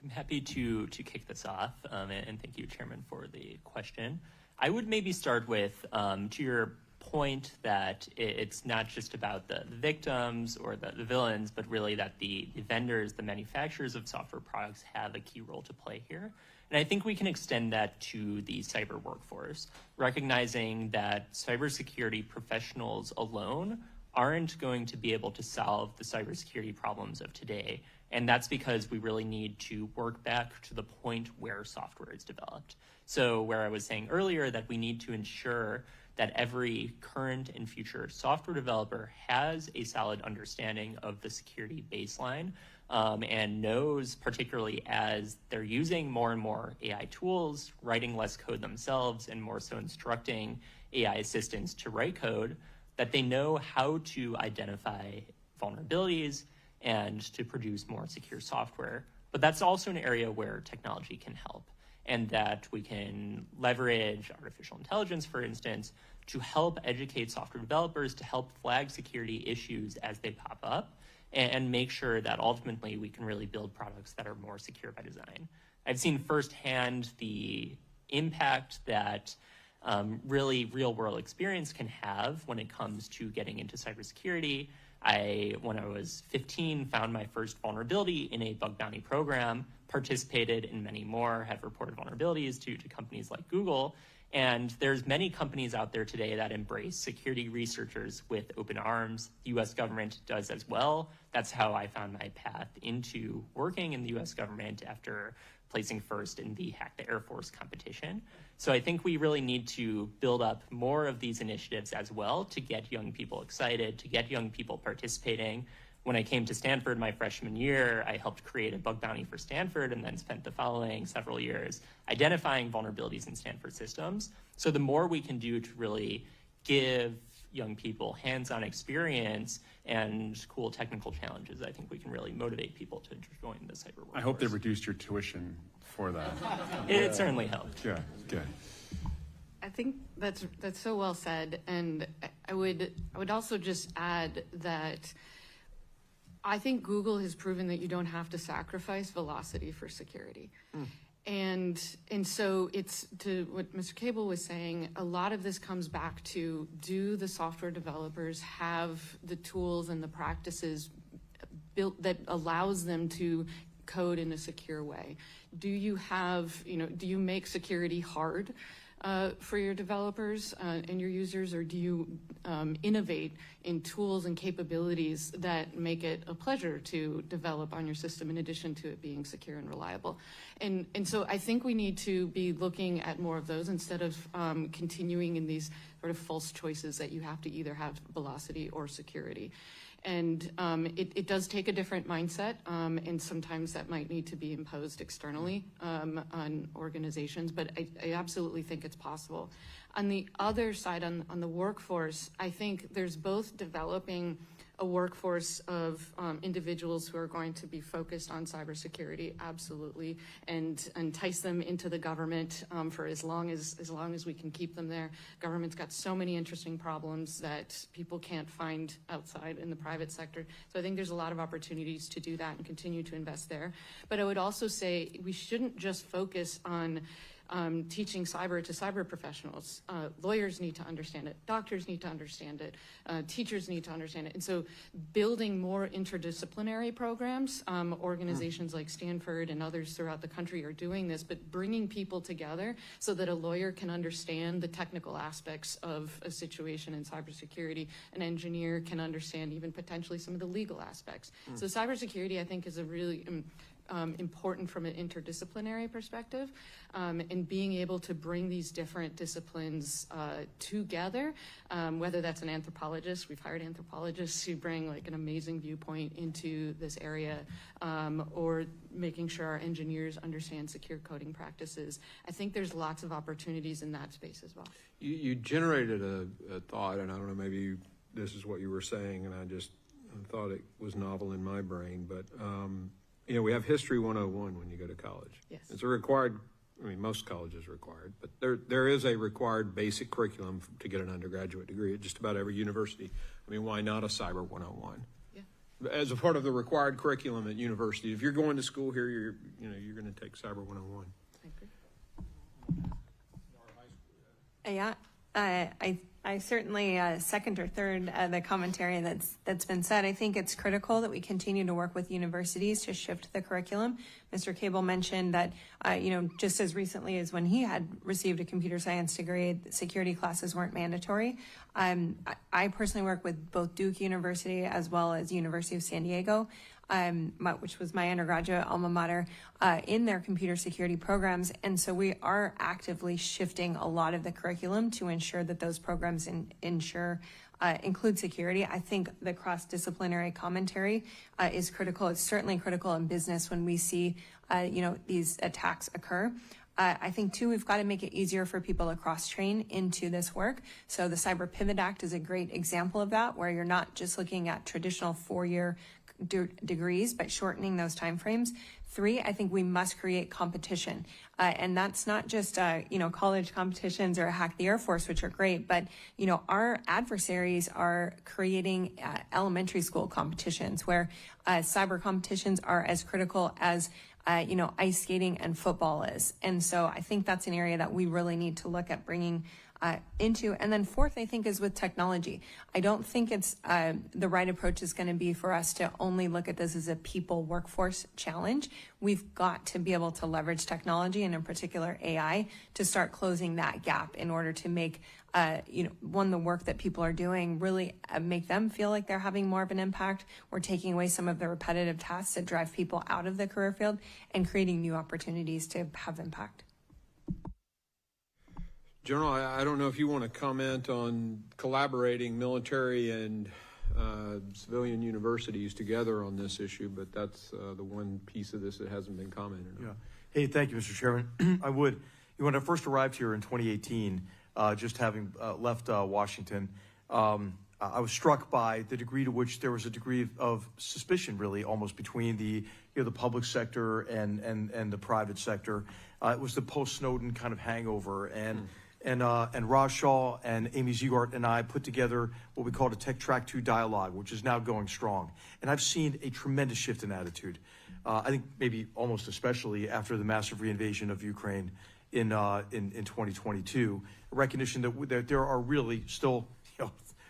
I'm happy to kick this off, and thank you, Chairman, for the question. I would maybe start with, to your point that it's not just about the victims or the villains, but really that the vendors, the manufacturers of software products have a key role to play here. And I think we can extend that to the cyber workforce, recognizing that cybersecurity professionals alone aren't going to be able to solve the cybersecurity problems of today. And that's because we really need to work back to the point where software is developed. So where I was saying earlier that we need to ensure that every current and future software developer has a solid understanding of the security baseline, and knows, particularly as they're using more and more AI tools, writing less code themselves, and more so instructing AI assistants to write code, that they know how to identify vulnerabilities and to produce more secure software. But that's also an area where technology can help, and that we can leverage artificial intelligence, for instance, to help educate software developers, to help flag security issues as they pop up, and make sure that ultimately we can really build products that are more secure by design. I've seen firsthand the impact that really real-world experience can have when it comes to getting into cybersecurity. When I was 15, found my first vulnerability in a bug bounty program, participated in many more, have reported vulnerabilities to companies like Google. And there's many companies out there today that embrace security researchers with open arms. The US government does as well. That's how I found my path into working in the US government after placing first in the Hack the Air Force competition. So I think we really need to build up more of these initiatives as well to get young people excited, to get young people participating. When I came to Stanford my freshman year, I helped create a bug bounty for Stanford and then spent the following several years identifying vulnerabilities in Stanford systems. So the more we can do to really give young people hands-on experience and cool technical challenges, I think we can really motivate people to join the cyber workforce. I hope they reduced your tuition for that. It certainly helped. Good, good. I think that's so well said, and I would also just add that I think Google has proven that you don't have to sacrifice velocity for security. And so it's to what Mr. Cable was saying, a lot of this comes back to, do the software developers have the tools and the practices built that allows them to code in a secure way? Do you have, do you make security hard for your developers and your users, or do you innovate in tools and capabilities that make it a pleasure to develop on your system in addition to it being secure and reliable? And so I think we need to be looking at more of those instead of continuing in these sort of false choices that you have to either have velocity or security. And it does take a different mindset, and sometimes that might need to be imposed externally on organizations, but I absolutely think it's possible. On the other side, on the workforce, I think there's both developing a workforce of individuals who are going to be focused on cybersecurity, absolutely, and entice them into the government for as long as we can keep them there. Government's got so many interesting problems that people can't find outside in the private sector. So I think there's a lot of opportunities to do that and continue to invest there. But I would also say we shouldn't just focus on teaching cyber to cyber professionals. Lawyers need to understand it. Doctors need to understand it. Teachers need to understand it. And so building more interdisciplinary programs, organizations like Stanford and others throughout the country are doing this, but bringing people together so that a lawyer can understand the technical aspects of a situation in cybersecurity. An engineer can understand even potentially some of the legal aspects. So cybersecurity, I think, is a really important from an interdisciplinary perspective, and being able to bring these different disciplines together, whether that's an anthropologist. We've hired anthropologists who bring like an amazing viewpoint into this area, or making sure our engineers understand secure coding practices. I think there's lots of opportunities in that space as well. You generated a thought, and I don't know, maybe this is what you were saying, and I just thought it was novel in my brain, but we have History 101 when you go to college. Yes. It's a required, most colleges are required, but there is a required basic curriculum to get an undergraduate degree at just about every university. Why not a Cyber 101? Yeah. As a part of the required curriculum at university, if you're going to school here, you're going to take Cyber 101. I agree. Yeah, I certainly second or third the commentary that's been said. I think it's critical that we continue to work with universities to shift the curriculum. Mr. Cable mentioned that, just as recently as when he had received a computer science degree, security classes weren't mandatory. I personally work with both Duke University as well as University of San Diego, which was my undergraduate alma mater, in their computer security programs. And so we are actively shifting a lot of the curriculum to ensure that those programs include security. I think the cross-disciplinary commentary is critical. It's certainly critical in business when we see, these attacks occur. I think, too, we've got to make it easier for people to cross-train into this work. So the Cyber Pivot Act is a great example of that, where you're not just looking at traditional four-year degrees, but shortening those timeframes. 3, I think we must create competition. And that's not just, college competitions or Hack the Air Force, which are great, but, our adversaries are creating elementary school competitions where cyber competitions are as critical as ice skating and football is. And so I think that's an area that we really need to look at bringing into. And then 4th, I think, is with technology. I don't think it's the right approach is going to be for us to only look at this as a people workforce challenge. We've got to be able to leverage technology, and in particular AI, to start closing that gap in order to make the work that people are doing really make them feel like they're having more of an impact. We're taking away some of the repetitive tasks that drive people out of the career field and creating new opportunities to have impact. General, I don't know if you want to comment on collaborating military and civilian universities together on this issue, but that's the one piece of this that hasn't been commented on. Yeah. Hey, thank you, Mr. Chairman. I would. When I first arrived here in 2018, just having left Washington, I was struck by the degree to which there was a degree of suspicion, really, almost between the public sector and the private sector. It was the post-Snowden kind of hangover, and and Raj Shah and Amy Ziegart and I put together what we called a Tech Track 2 dialogue, which is now going strong. And I've seen a tremendous shift in attitude. I think maybe almost especially after the massive reinvasion of Ukraine in 2022, a recognition that there are really still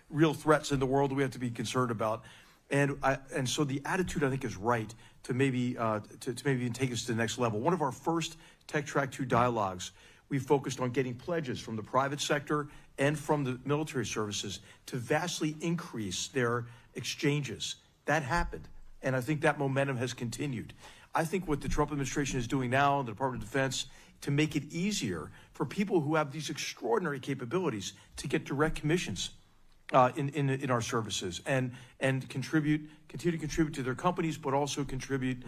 real threats in the world that we have to be concerned about. And so the attitude, I think, is right to maybe even take us to the next level. One of our first Tech Track 2 dialogues, we focused on getting pledges from the private sector and from the military services to vastly increase their exchanges. That happened, and I think that momentum has continued. I think what the Trump administration is doing now, the Department of Defense, to make it easier for people who have these extraordinary capabilities to get direct commissions in our services and continue to contribute to their companies, but also contribute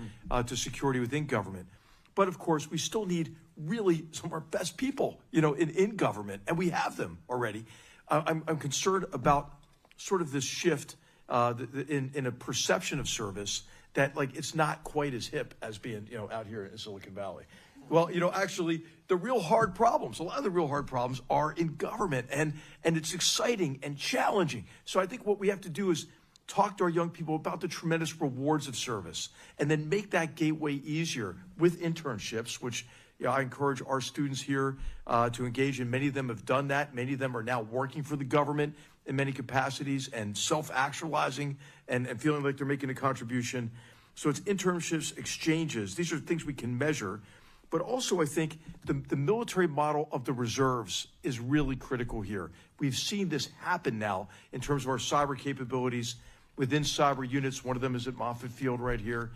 to security within government. But of course, we still need really some of our best people, in government, and we have them already. I'm concerned about sort of this shift in a perception of service that it's not quite as hip as being out here in Silicon Valley. Well, actually, a lot of the real hard problems are in government, and it's exciting and challenging. So I think what we have to do is talk to our young people about the tremendous rewards of service, and then make that gateway easier with internships, which I encourage our students here to engage in. Many of them have done that. Many of them are now working for the government in many capacities and self-actualizing and feeling like they're making a contribution. So it's internships, exchanges. These are things we can measure. But also, I think the military model of the reserves is really critical here. We've seen this happen now in terms of our cyber capabilities within cyber units. One of them is at Moffett Field right here.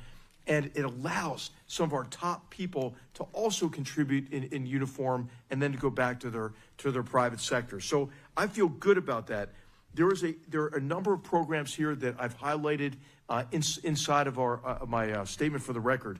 And it allows some of our top people to also contribute in uniform and then to go back to their private sector. So I feel good about that. There are a number of programs here that I've highlighted inside of my statement for the record.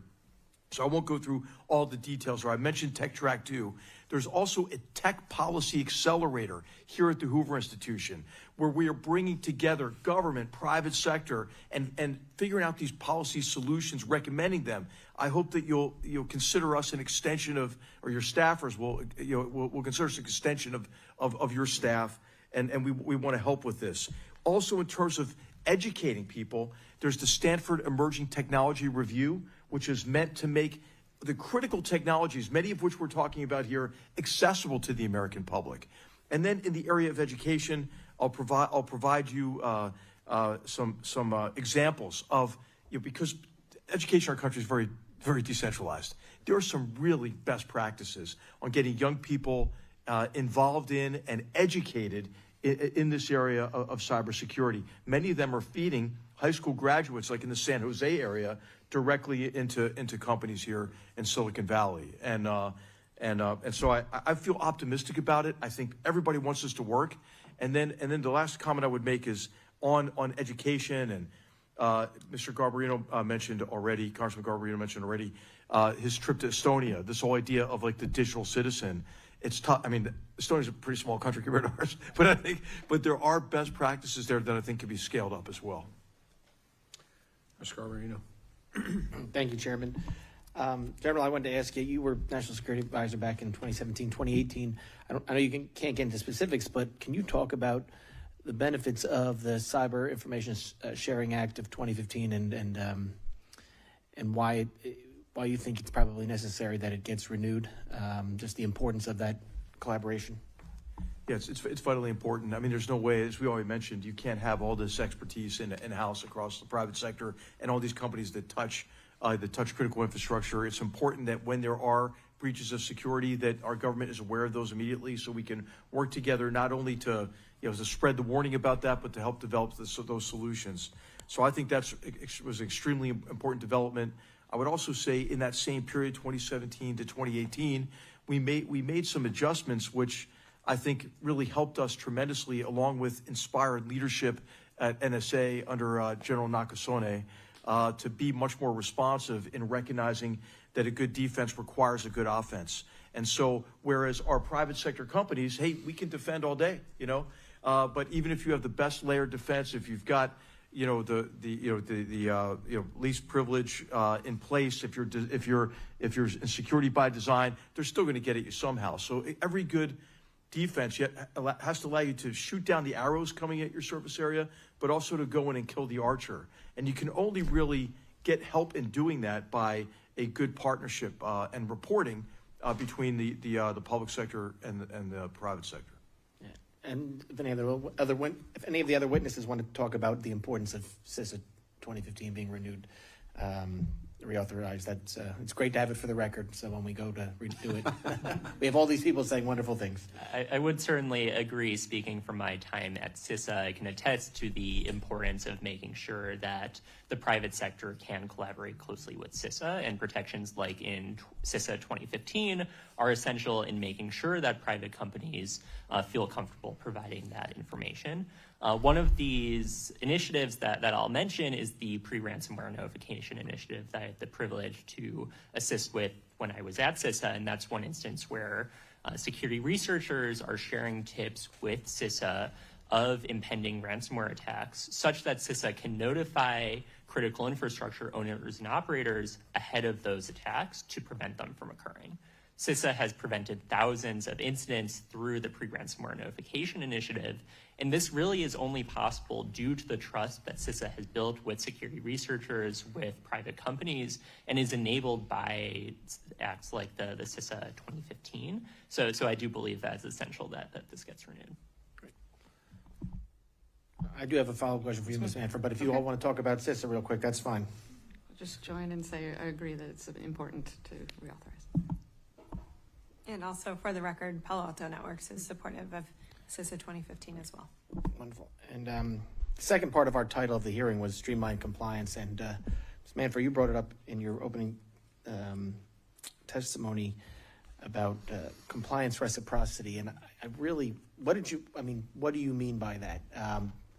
So I won't go through all the details. I mentioned Tech Track 2. There's also a tech policy accelerator here at the Hoover Institution, where we are bringing together government, private sector, and figuring out these policy solutions, recommending them. I hope that you'll consider us an extension of, or your staffers will consider us an extension of your staff, and we want to help with this. Also, in terms of educating people, there's the Stanford Emerging Technology Review, which is meant to make the critical technologies, many of which we're talking about here, accessible to the American public. And then in the area of education, I'll provide you some examples of, because education in our country is very, very decentralized. There are some really best practices on getting young people involved in and educated in this area of cybersecurity. Many of them are feeding high school graduates, like in the San Jose area, directly into companies here in Silicon Valley. And so I feel optimistic about it. I think everybody wants this to work. And then the last comment I would make is on education, and Mr. Garbarino mentioned already, Congressman Garbarino mentioned already, his trip to Estonia, this whole idea of the digital citizen. It's tough. I mean, Estonia's a pretty small country compared to ours, but there are best practices there that I think can be scaled up as well. Mr. Garbarino. Thank you, Chairman. General, I wanted to ask you, you were National Security Advisor back in 2017, 2018. I know you can't get into specifics, but can you talk about the benefits of the Cyber Information Sharing Act of 2015 and why you think it's probably necessary that it gets renewed, just the importance of that collaboration? Yes, it's vitally important. I mean, there's no way, as we already mentioned, you can't have all this expertise in-house across the private sector and all these companies that touch critical infrastructure. It's important that when there are breaches of security, that our government is aware of those immediately, so we can work together not only to spread the warning about that, but to help develop those solutions. So I think that was an extremely important development. I would also say in that same period, 2017 to 2018, we made some adjustments which I think really helped us tremendously, along with inspired leadership at NSA under General Nakasone, to be much more responsive in recognizing that a good defense requires a good offense. And so, whereas our private sector companies, hey, we can defend all day, but even if you have the best layered defense, if you've got the least privilege in place, if you're in security by design, they're still going to get at you somehow. So every good defense, yet has to allow you to shoot down the arrows coming at your surface area, but also to go in and kill the archer. And you can only really get help in doing that by a good partnership and reporting between the public sector and the private sector. Yeah. And if any of the other witnesses want to talk about the importance of CISA 2015 being renewed, reauthorized, that's it's great to have it for the record. So when we go to redo it, we have all these people saying wonderful things. I would certainly agree. Speaking from my time at CISA, I can attest to the importance of making sure that the private sector can collaborate closely with CISA, and protections like in CISA 2015 are essential in making sure that private companies feel comfortable providing that information. One of these initiatives that I'll mention is the pre-ransomware notification initiative that I had the privilege to assist with when I was at CISA, and that's one instance where security researchers are sharing tips with CISA of impending ransomware attacks, such that CISA can notify critical infrastructure owners and operators ahead of those attacks to prevent them from occurring. CISA has prevented thousands of incidents through the pre-ransomware notification initiative, and this really is only possible due to the trust that CISA has built with security researchers, with private companies, and is enabled by acts like the CISA 2015. So I do believe that it's essential that this gets renewed. Great. I do have a follow-up question for you, Ms. Manfra, but if you all want to talk about CISA real quick, that's fine. I'll just join and say I agree that it's important to reauthorize. And also, for the record, Palo Alto Networks is supportive of CISA 2015 as well. Wonderful. And the second part of our title of the hearing was streamlined compliance. And Ms. Manfra, you brought it up in your opening testimony about compliance reciprocity. And I really, what do you mean by that?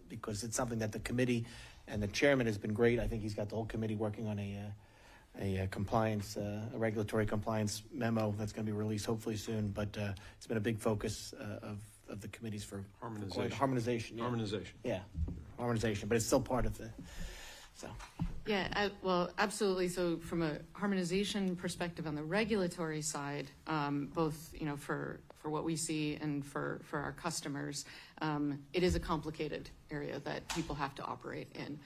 Because it's something that the committee and the chairman has been great. I think he's got the whole committee working on a compliance, a regulatory compliance memo that's going to be released hopefully soon. But it's been a big focus of the committees for harmonization. Yeah. Harmonization. Yeah, harmonization. But it's still part of the. So. Yeah, well, absolutely. So from a harmonization perspective on the regulatory side, both for what we see and for our customers, it is a complicated area that people have to operate in.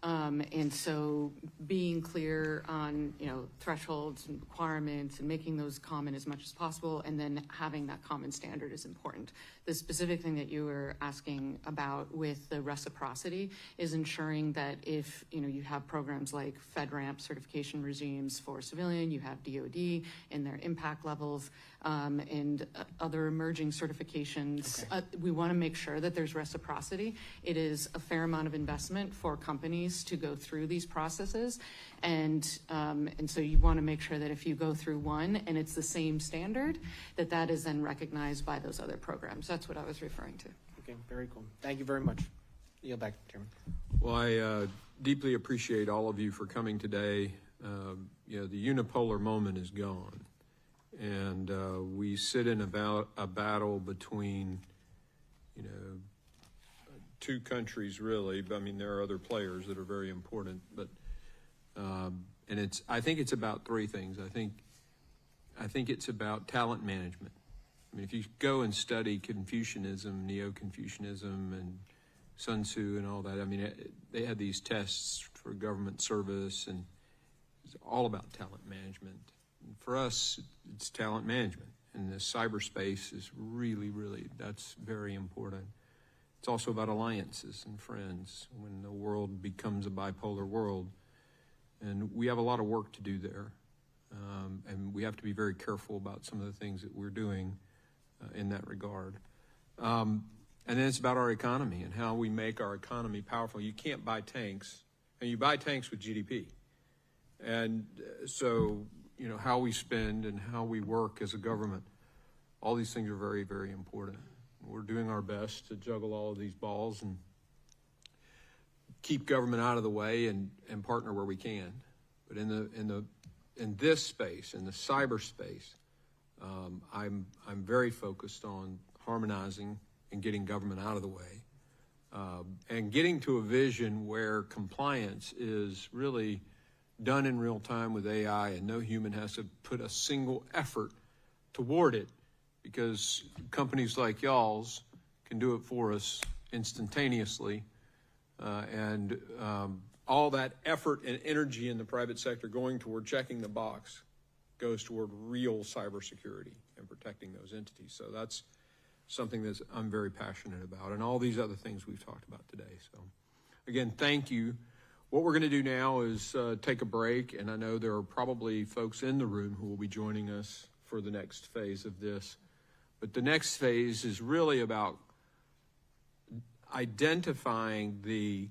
And so being clear on, thresholds and requirements and making those common as much as possible, and then having that common standard is important. The specific thing that you were asking about with the reciprocity is ensuring that if, you have programs like FedRAMP certification regimes for civilian, you have DoD and their impact levels, and other emerging certifications. Okay. We want to make sure that there's reciprocity. It is a fair amount of investment for companies to go through these processes, and so you want to make sure that if you go through one and it's the same standard, that is then recognized by those other programs. That's what I was referring to. Okay, very cool. Thank you very much. Yield back, Chairman. Well, I deeply appreciate all of you for coming today. The unipolar moment is gone, and we sit in about a battle between, two countries really. But I mean, there are other players that are very important, but and I think it's about three things. I think it's about talent management. I mean, if you go and study Confucianism, Neo-Confucianism, and Sun Tzu and all that, I mean, they had these tests for government service, and it's all about talent management. And for us, it's talent management, and the cyberspace is really, that's very important. It's also about alliances and friends when the world becomes a bipolar world, and we have a lot of work to do there, and we have to be very careful about some of the things that we're doing in that regard. And then it's about our economy and how we make our economy powerful. You can't buy tanks, and you buy tanks with GDP. And so, how we spend and how we work as a government, all these things are very, very important. We're doing our best to juggle all of these balls and keep government out of the way and partner where we can. But in this space, in the cyberspace, I'm very focused on harmonizing and getting government out of the way, and getting to a vision where compliance is really done in real time with AI, and no human has to put a single effort toward it, because companies like y'all's can do it for us instantaneously. All that effort and energy in the private sector going toward checking the box goes toward real cybersecurity and protecting those entities. So that's something that I'm very passionate about, and all these other things we've talked about today. So again, thank you. What we're going to do now is take a break, and I know there are probably folks in the room who will be joining us for the next phase of this. But the next phase is really about identifying the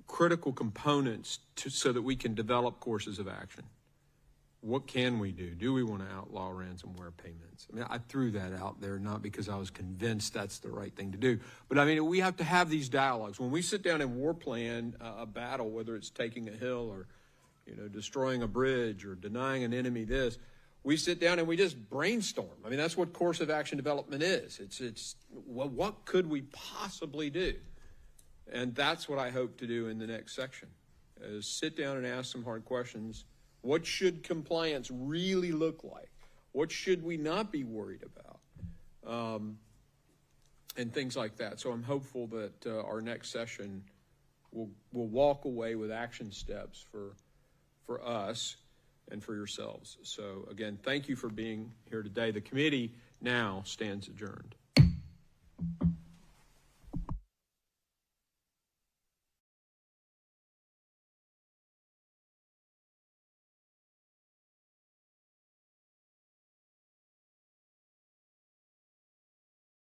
critical components so that we can develop courses of action. What can we do? Do we want to outlaw ransomware payments? I mean, I threw that out there not because I was convinced that's the right thing to do, but I mean, we have to have these dialogues. When we sit down and war plan a battle, whether it's taking a hill or, destroying a bridge or denying an enemy this, we sit down and we just brainstorm. I mean, that's what course of action development is. It's well, what could we possibly do? And that's what I hope to do in the next section, is sit down and ask some hard questions. What should compliance really look like? What should we not be worried about? And things like that. So I'm hopeful that our next session will walk away with action steps for us and for yourselves. So again, thank you for being here today. The committee now stands adjourned.